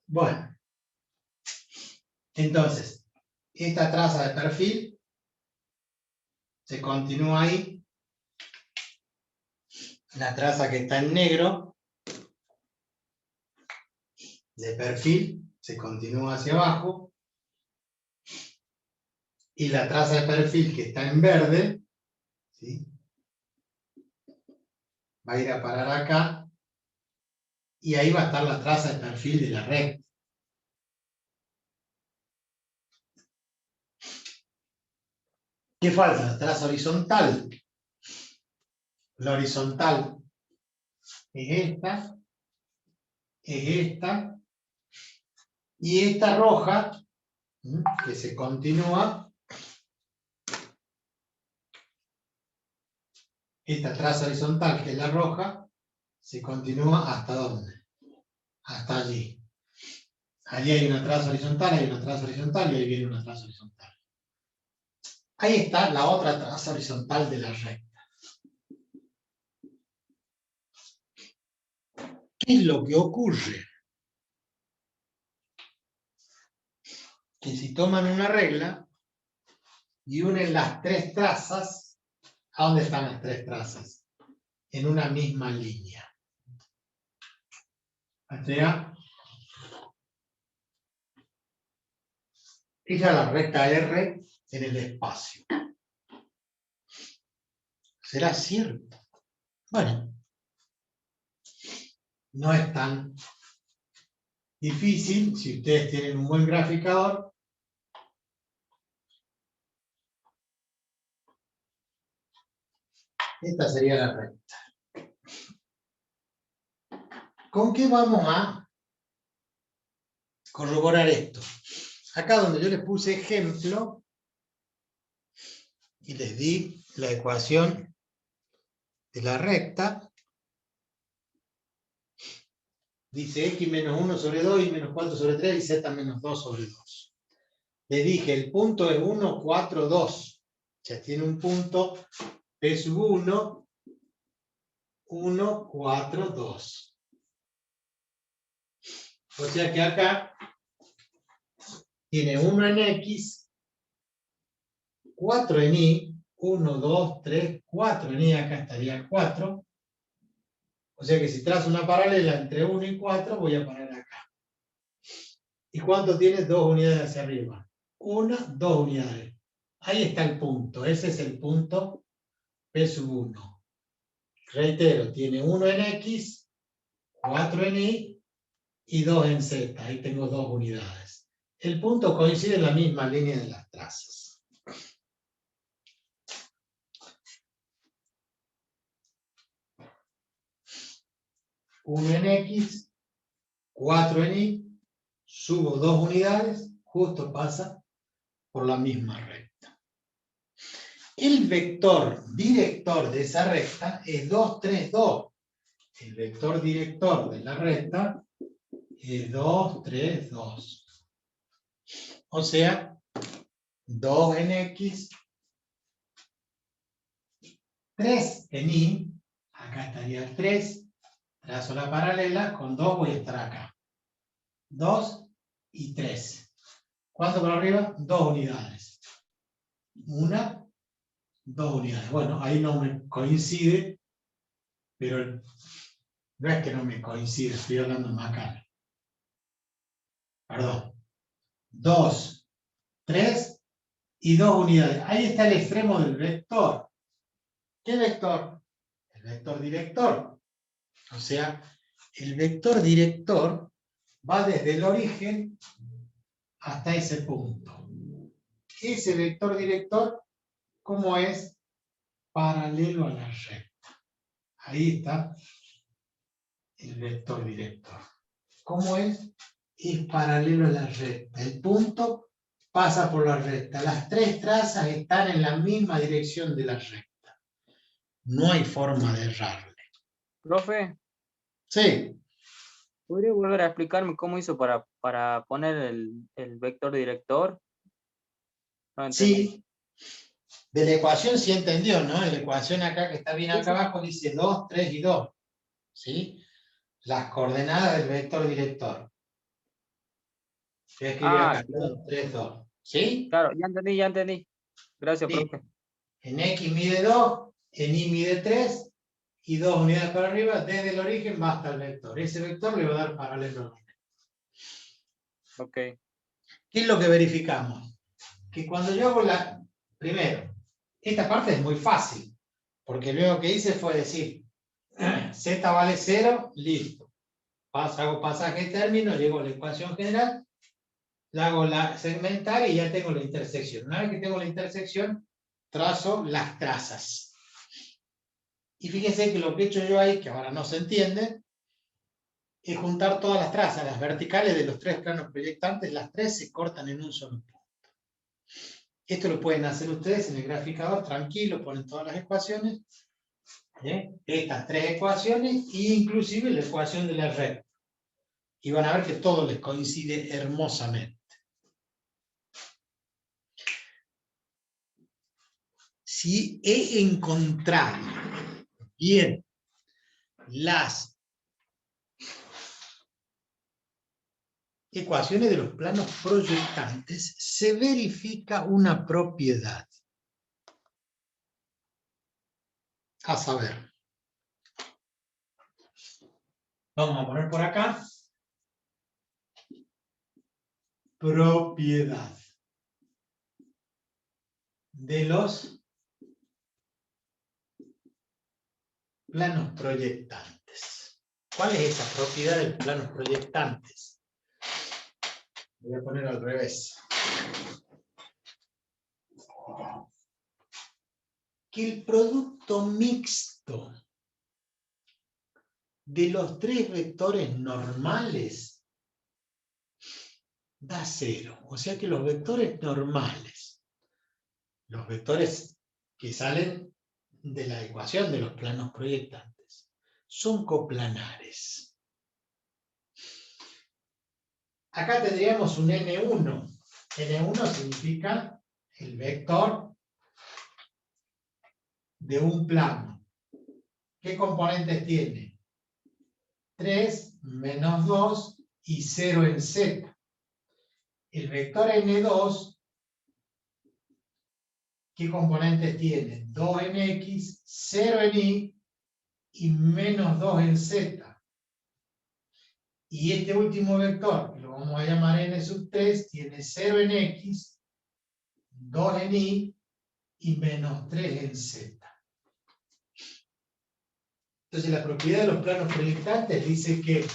Bueno, entonces, esta traza de perfil se continúa ahí. La traza que está en negro de perfil se continúa hacia abajo. Y la traza de perfil que está en verde, ¿sí?, va a ir a parar acá. Y ahí va a estar la traza de perfil de la recta. ¿Qué falta? La traza horizontal. La horizontal es esta, y esta roja, que se continúa, esta traza horizontal, que es la roja, se continúa ¿hasta dónde? Hasta allí. Allí hay una traza horizontal, hay una traza horizontal, y ahí viene una traza horizontal. Ahí está la otra traza horizontal de la recta. ¿Qué es lo que ocurre? Que si toman una regla y unen las tres trazas, ¿a dónde están las tres trazas? En una misma línea. O sea, esa es la recta R en el espacio. ¿Será cierto? Bueno, no es tan difícil si ustedes tienen un buen graficador. Esta sería la recta. ¿Con qué vamos a corroborar esto? Acá donde yo les puse ejemplo y les di la ecuación de la recta, dice x menos 1 sobre 2, y menos 4 sobre 3, y z menos 2 sobre 2. Les dije, el punto es 1, 4, 2. Ya tiene un punto P sub 1, 1, 4, 2. O sea que acá tiene 1 en X, 4 en Y, 1, 2, 3, 4 en Y, acá estaría 4. O sea que si trazo una paralela entre 1 y 4, voy a parar acá. ¿Y cuánto tiene? 2 unidades hacia arriba. 1, 2 unidades. Ahí está el punto. Ese es el punto P sub 1. Reitero, tiene 1 en X, 4 en Y y 2 en Z. Ahí tengo 2 unidades. El punto coincide en la misma línea de las trazas. Uno en X, 4 en Y, subo 2 unidades, justo pasa por la misma recta. El vector director de esa recta es 2, 3, 2. El vector director de la recta es 2, 3, 2. O sea, 2 en X, 3 en Y, acá estaría el 3, trazo la paralela, con 2 voy a estar acá. 2 y 3. ¿Cuánto por arriba? 2 unidades. 1, 2 unidades. Bueno, ahí no me coincide, pero no es que no me coincide, estoy hablando más acá. Perdón. 2, 3 y 2 unidades. Ahí está el extremo del vector. ¿Qué vector? El vector director. O sea, el vector director va desde el origen hasta ese punto. Ese vector director, ¿cómo es? Paralelo a la recta. Ahí está el vector director. ¿Cómo es? Es paralelo a la recta. El punto pasa por la recta. Las tres trazas están en la misma dirección de la recta. No hay forma de errarle. Profe, Sí. ¿podría volver a explicarme cómo hizo para poner el vector director? No entendí. Sí. De la ecuación sí entendió, ¿no? La ecuación acá que está bien Sí, acá sí. abajo dice 2, 3 y 2. ¿Sí? Las coordenadas del vector director. Voy a escribir acá, Claro. 2, 3, 2. ¿Sí? Claro, ya entendí, ya entendí. Gracias, Sí. profe. En X mide 2, en Y mide 3, y 2 unidades para arriba, desde el origen va hasta el vector. Ese vector le va a dar paralelo al origen. Ok. ¿Qué es lo que verificamos? Que cuando yo hago la... Primero, esta parte es muy fácil, porque luego que hice fue decir, Z vale 0, listo. Hago pasaje de término, llego a la ecuación general, la hago la segmentar y ya tengo la intersección. Una vez que tengo la intersección, trazo las trazas. Y fíjense que lo que he hecho yo ahí, que ahora no se entiende, es juntar todas las trazas, las verticales de los tres planos proyectantes, las tres se cortan en un solo punto. Esto lo pueden hacer ustedes en el graficador, tranquilo, ponen todas las ecuaciones, estas tres ecuaciones, e inclusive la ecuación de la recta. Y van a ver que todo les coincide hermosamente. Si he encontrado bien las ecuaciones de los planos proyectantes se verifica una propiedad. A saber, vamos a poner por acá, propiedad de los planos proyectantes. ¿Cuál es esta propiedad de los planos proyectantes? Voy a poner al revés. Que el producto mixto de los tres vectores normales da 0. O sea que los vectores normales, los vectores que salen de la ecuación de los planos proyectantes, son coplanares. Acá tendríamos un N1. N1 significa el vector de un plano. ¿Qué componentes tiene? 3, menos 2 y 0 en Z. El vector N2, ¿qué componentes tiene? 2 en X, 0 en Y y menos 2 en Z. Y este último vector, que lo vamos a llamar N sub 3, tiene 0 en X, 2 en Y y menos 3 en Z. Entonces la propiedad de los planos proyectantes dice que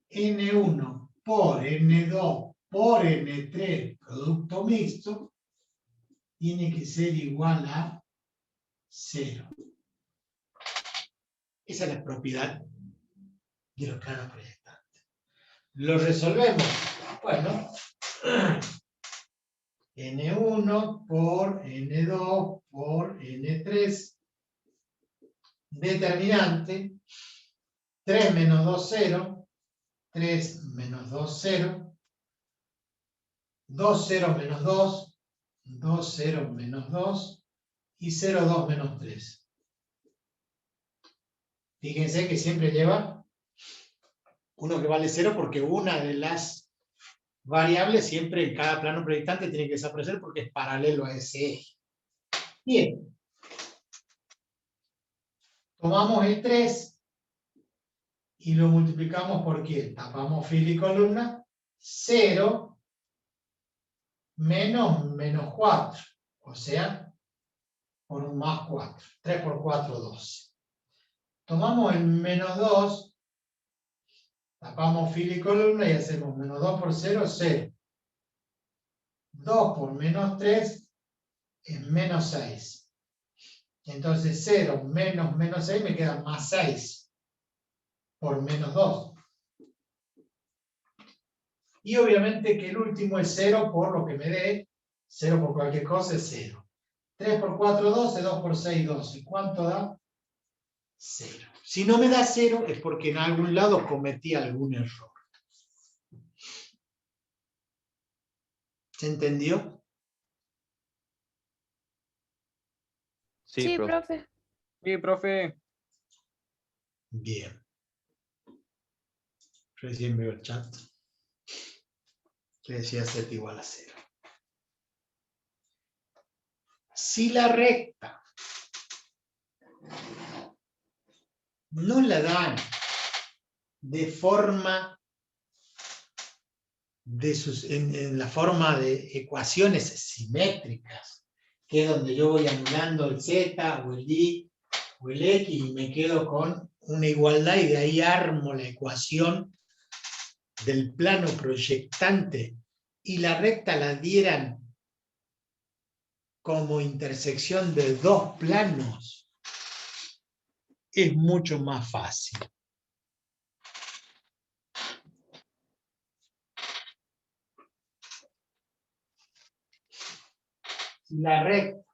N1 por N2 por N3 producto mixto tiene que ser igual a 0. Esa es la propiedad de los planos proyectantes. ¿Lo resolvemos? Bueno, N1 por N2 por N3, determinante, 3 menos 2, 0, 3 menos 2, 0, 2, 0 menos 2, 2, 0 menos 2 y 0, 2 menos 3. Fíjense que siempre lleva uno que vale 0 porque una de las variables siempre en cada plano proyectante tiene que desaparecer porque es paralelo a ese eje. Bien. Tomamos el 3 y lo multiplicamos por ¿qué? Tapamos fila y columna. 0 menos 4. O sea, por un más 4. 3 por 4, 12. Tomamos el menos 2. Tapamos fila y columna y hacemos menos 2 por 0, 0. 2 por menos 3 es menos 6. Entonces 0 menos menos 6 me queda más 6 por menos 2. Y obviamente que el último es 0 por lo que me dé. 0 por cualquier cosa es 0. 3 por 4, 12. 2 por 6, 12. ¿Cuánto da? 0. Si no me da 0 es porque en algún lado cometí algún error. ¿Se entendió? Sí, profe. profe. Sí, profe. Bien. Recién veo el chat. Que decía z igual a 0. Si la recta no la dan de forma en la forma de ecuaciones simétricas, que es donde yo voy anulando el z o el y o el x y me quedo con una igualdad y de ahí armo la ecuación del plano proyectante y la recta la dieran como intersección de dos planos, es mucho más fácil. Si la recta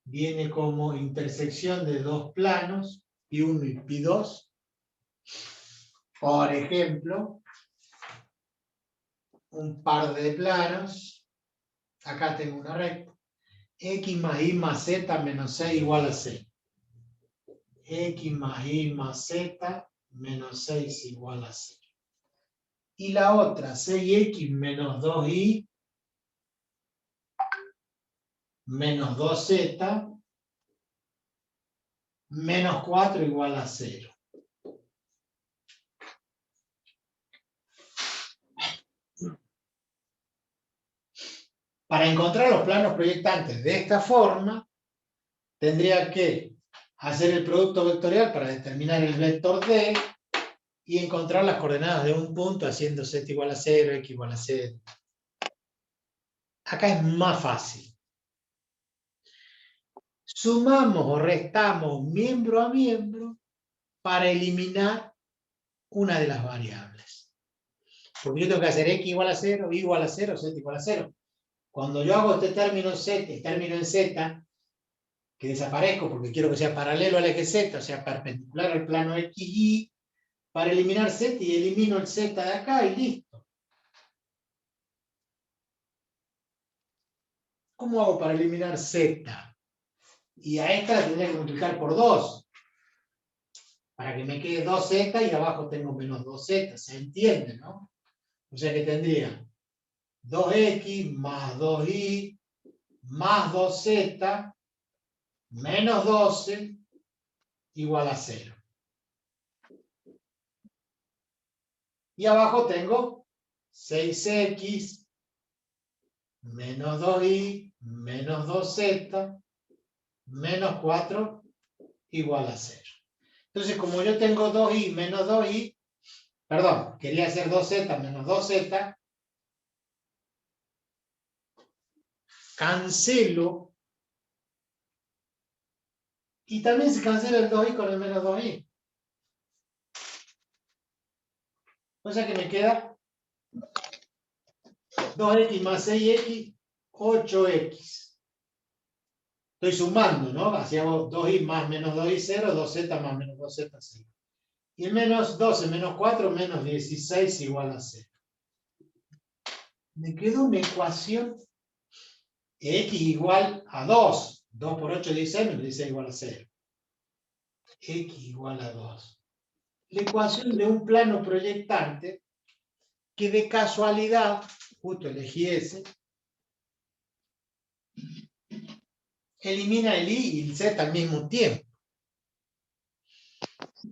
viene como intersección de dos planos, Pi1 y Pi2, por ejemplo, un par de planos, acá tengo una recta, x más y más z menos 6 igual a 6. X más y más z menos 6 igual a 0. y la otra 6x menos 2y menos 2z menos 4 igual a 0. Para encontrar los planos proyectantes de esta forma, tendría que hacer el producto vectorial para determinar el vector D y encontrar las coordenadas de un punto haciendo z igual a 0, x igual a 0. Acá es más fácil. Sumamos o restamos miembro a miembro para eliminar una de las variables. Porque yo tengo que hacer x igual a 0, y igual a 0, z igual a 0. Cuando yo hago este término en z, que desaparezco porque quiero que sea paralelo al eje z, o sea, perpendicular al plano XY, para eliminar z y elimino el z de acá y listo. ¿Cómo hago para eliminar z? Y a esta la tendría que multiplicar por 2. Para que me quede 2z y abajo tengo menos 2z. Se entiende, ¿no? O sea que tendría 2x más 2y más 2z menos 12 igual a 0. Y abajo tengo 6x menos 2y menos 2z menos 4 igual a 0. Entonces, como yo tengo 2y menos 2y, perdón, quería hacer 2z menos 2z, cancelo, y también se cancela el 2y con el menos 2y. O sea que me queda 2x más 6x, 8x. Estoy sumando, ¿no? Así hago 2y más menos 2y, 0, 2z más menos 2z, 0. Y el menos 12 menos 4 menos 16 igual a 0. Me queda una ecuación x igual a 2. 2 por 8 es 16, menos 16 igual a 0. X igual a 2. La ecuación de un plano proyectante que de casualidad, justo elegí ese, elimina el y el z al mismo tiempo.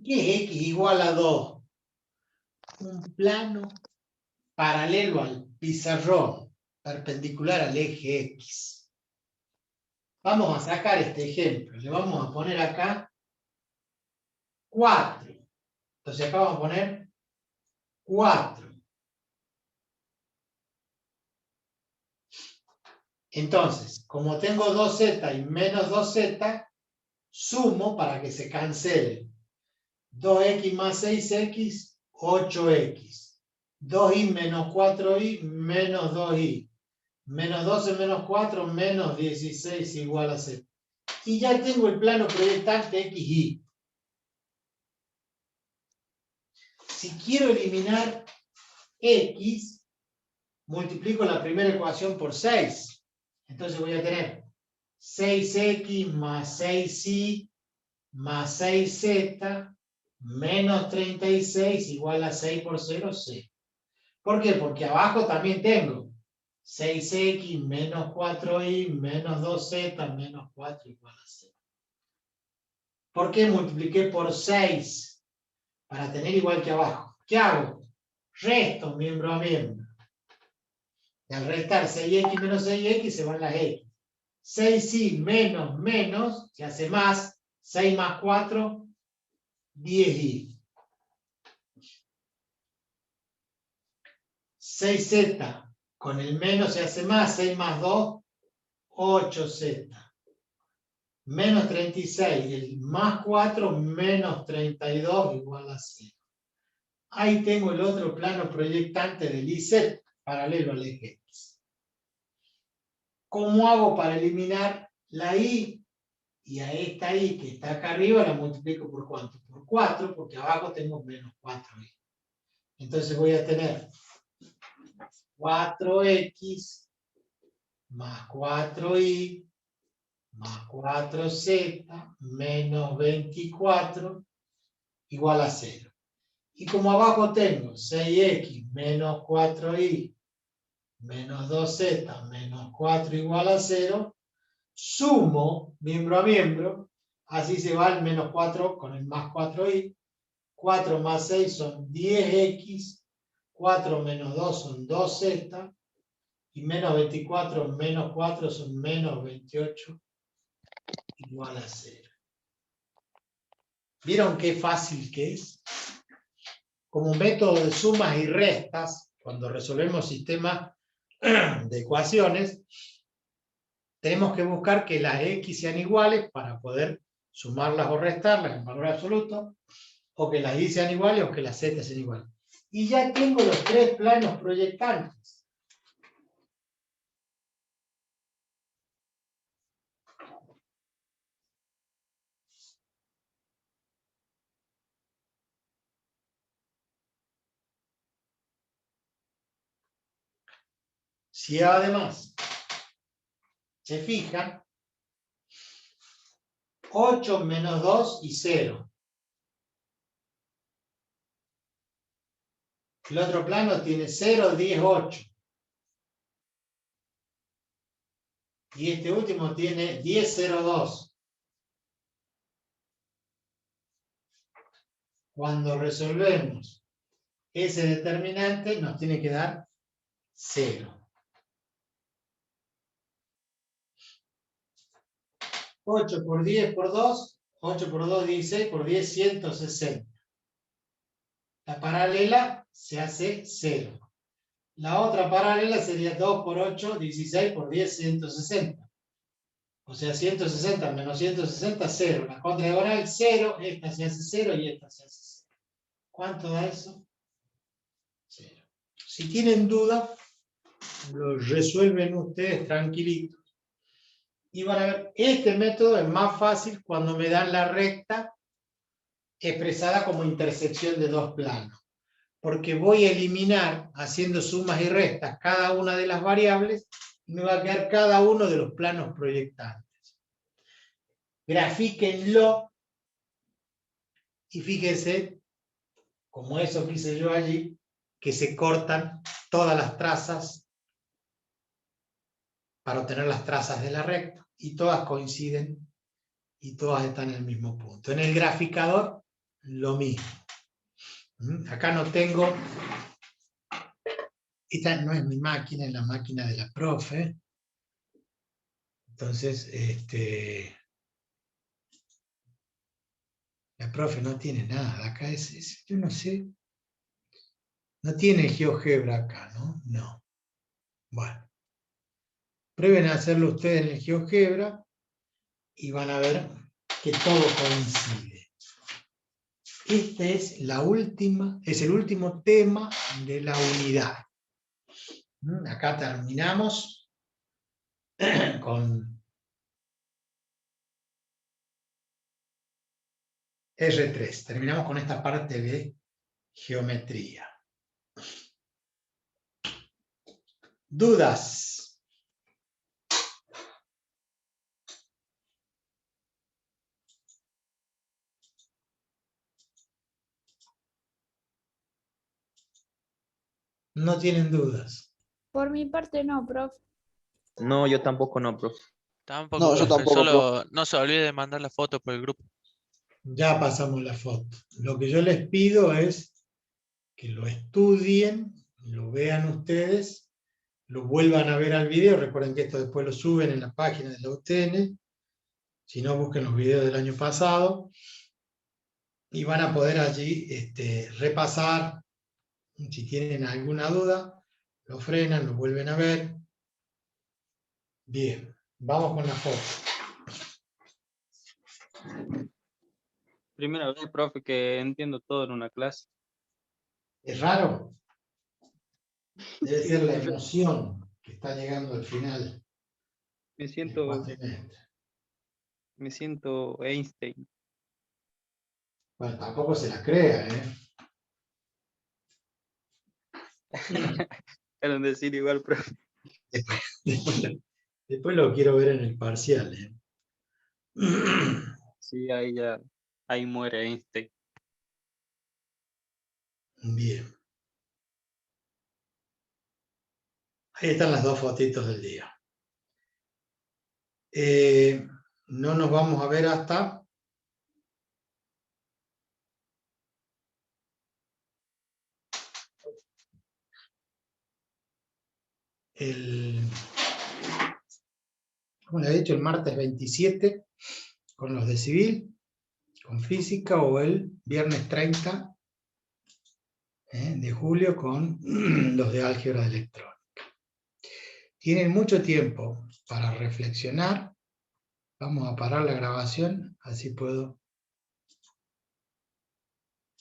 ¿Qué es x igual a 2? Un plano paralelo al pizarrón, perpendicular al eje X. Vamos a sacar este ejemplo. Le vamos a poner acá 4. Entonces acá vamos a poner 4. Entonces, como tengo 2z y menos 2z, sumo para que se cancele. 2x más 6x, 8x. 2y menos 4y, menos 2y. Menos 12 menos 4, menos 16 igual a 0. Y ya tengo el plano proyectante XY. Si quiero eliminar X, multiplico la primera ecuación por 6. Entonces voy a tener 6x más 6y más 6z menos 36 igual a 6 por 0, 0. ¿Por qué? Porque abajo también tengo 6x menos 4y menos 2z menos 4 igual a 0. ¿Por qué multipliqué por 6? Para tener igual que abajo. ¿Qué hago? Resto miembro a miembro. Y al restar 6x menos 6x se van las x. 6y menos menos se hace más. 6 más 4, 10y. 6z con el menos se hace más. 6 más 2, 8z. Menos 36, el más 4 menos 32 igual a 0. Ahí tengo el otro plano proyectante del IZ paralelo al eje X. ¿Cómo hago para eliminar la Y? Y a esta Y que está acá arriba la multiplico por ¿cuánto? Por 4, porque abajo tengo menos 4Y. Entonces voy a tener 4X más 4Y más 4Z menos 24 igual a 0. Y como abajo tengo 6x menos 4y menos 2z menos 4 igual a 0, sumo miembro a miembro, así se va el menos 4 con el más 4y, 4 más 6 son 10x, 4 menos 2 son 2z, y menos 24 menos 4 son menos 28 igual a 0. ¿Vieron qué fácil que es? Como método de sumas y restas, cuando resolvemos sistemas de ecuaciones, tenemos que buscar que las x sean iguales para poder sumarlas o restarlas en valor absoluto, o que las y sean iguales o que las z sean iguales. Y ya tengo los tres planos proyectantes. Si además se fijan, 8 menos 2 y 0. El otro plano tiene 0, 10, 8. Y este último tiene 10, 0, 2. Cuando resolvemos ese determinante, nos tiene que dar 0. 8 por 10 por 2, 8 por 2, 16, por 10, 160. La paralela se hace 0. La otra paralela sería 2 por 8, 16, por 10, 160. O sea, 160 menos 160, 0. La contradiagonal, 0. Esta se hace 0 y esta se hace 0. ¿Cuánto da eso? 0. Si tienen duda, lo resuelven ustedes tranquilitos. Y van a ver, este método es más fácil cuando me dan la recta expresada como intersección de dos planos. Porque voy a eliminar, haciendo sumas y restas, cada una de las variables, y me va a quedar cada uno de los planos proyectantes. Grafíquenlo, y fíjense, como eso que hice yo allí, que se cortan todas las trazas para obtener las trazas de la recta, y todas coinciden, y todas están en el mismo punto. En el graficador, lo mismo. Acá no tengo... Esta no es mi máquina, es la máquina de la profe. Entonces, la profe no tiene nada. Acá yo no sé. No tiene GeoGebra acá, ¿no? No. Bueno. Prueben a hacerlo ustedes en el GeoGebra y van a ver que todo coincide. Este es el último tema de la unidad. Acá terminamos con R3. Terminamos con esta parte de geometría. ¿Dudas? No tienen dudas. Por mi parte no, profe. No, yo tampoco no, profe. Tampoco, No, yo profe. tampoco, Solo no se olvide de mandar la foto por el grupo. Ya pasamos la foto. Lo que yo les pido es que lo estudien, lo vean ustedes, lo vuelvan a ver al video. Recuerden que esto después lo suben en la página de la UTN. Si no, busquen los videos del año pasado. Y van a poder allí repasar. Si tienen alguna duda, lo frenan, lo vuelven a ver. Bien, vamos con la foto. Primera vez, profe, que entiendo todo en una clase. ¿Es raro? Debe ser la emoción que está llegando al final. Me del siento cuatrimestre. Einstein. Bueno, tampoco se la crea, ¿eh? Quieren decir igual, profe. Después lo quiero ver en el parcial, ¿eh? Sí, ahí muere Einstein. Bien. Ahí están las dos fotitos del día. No nos vamos a ver hasta como le he dicho, el martes 27 con los de civil, con física, o el viernes 30 de julio con los de álgebra electrónica. Tienen mucho tiempo para reflexionar. Vamos a parar la grabación, así puedo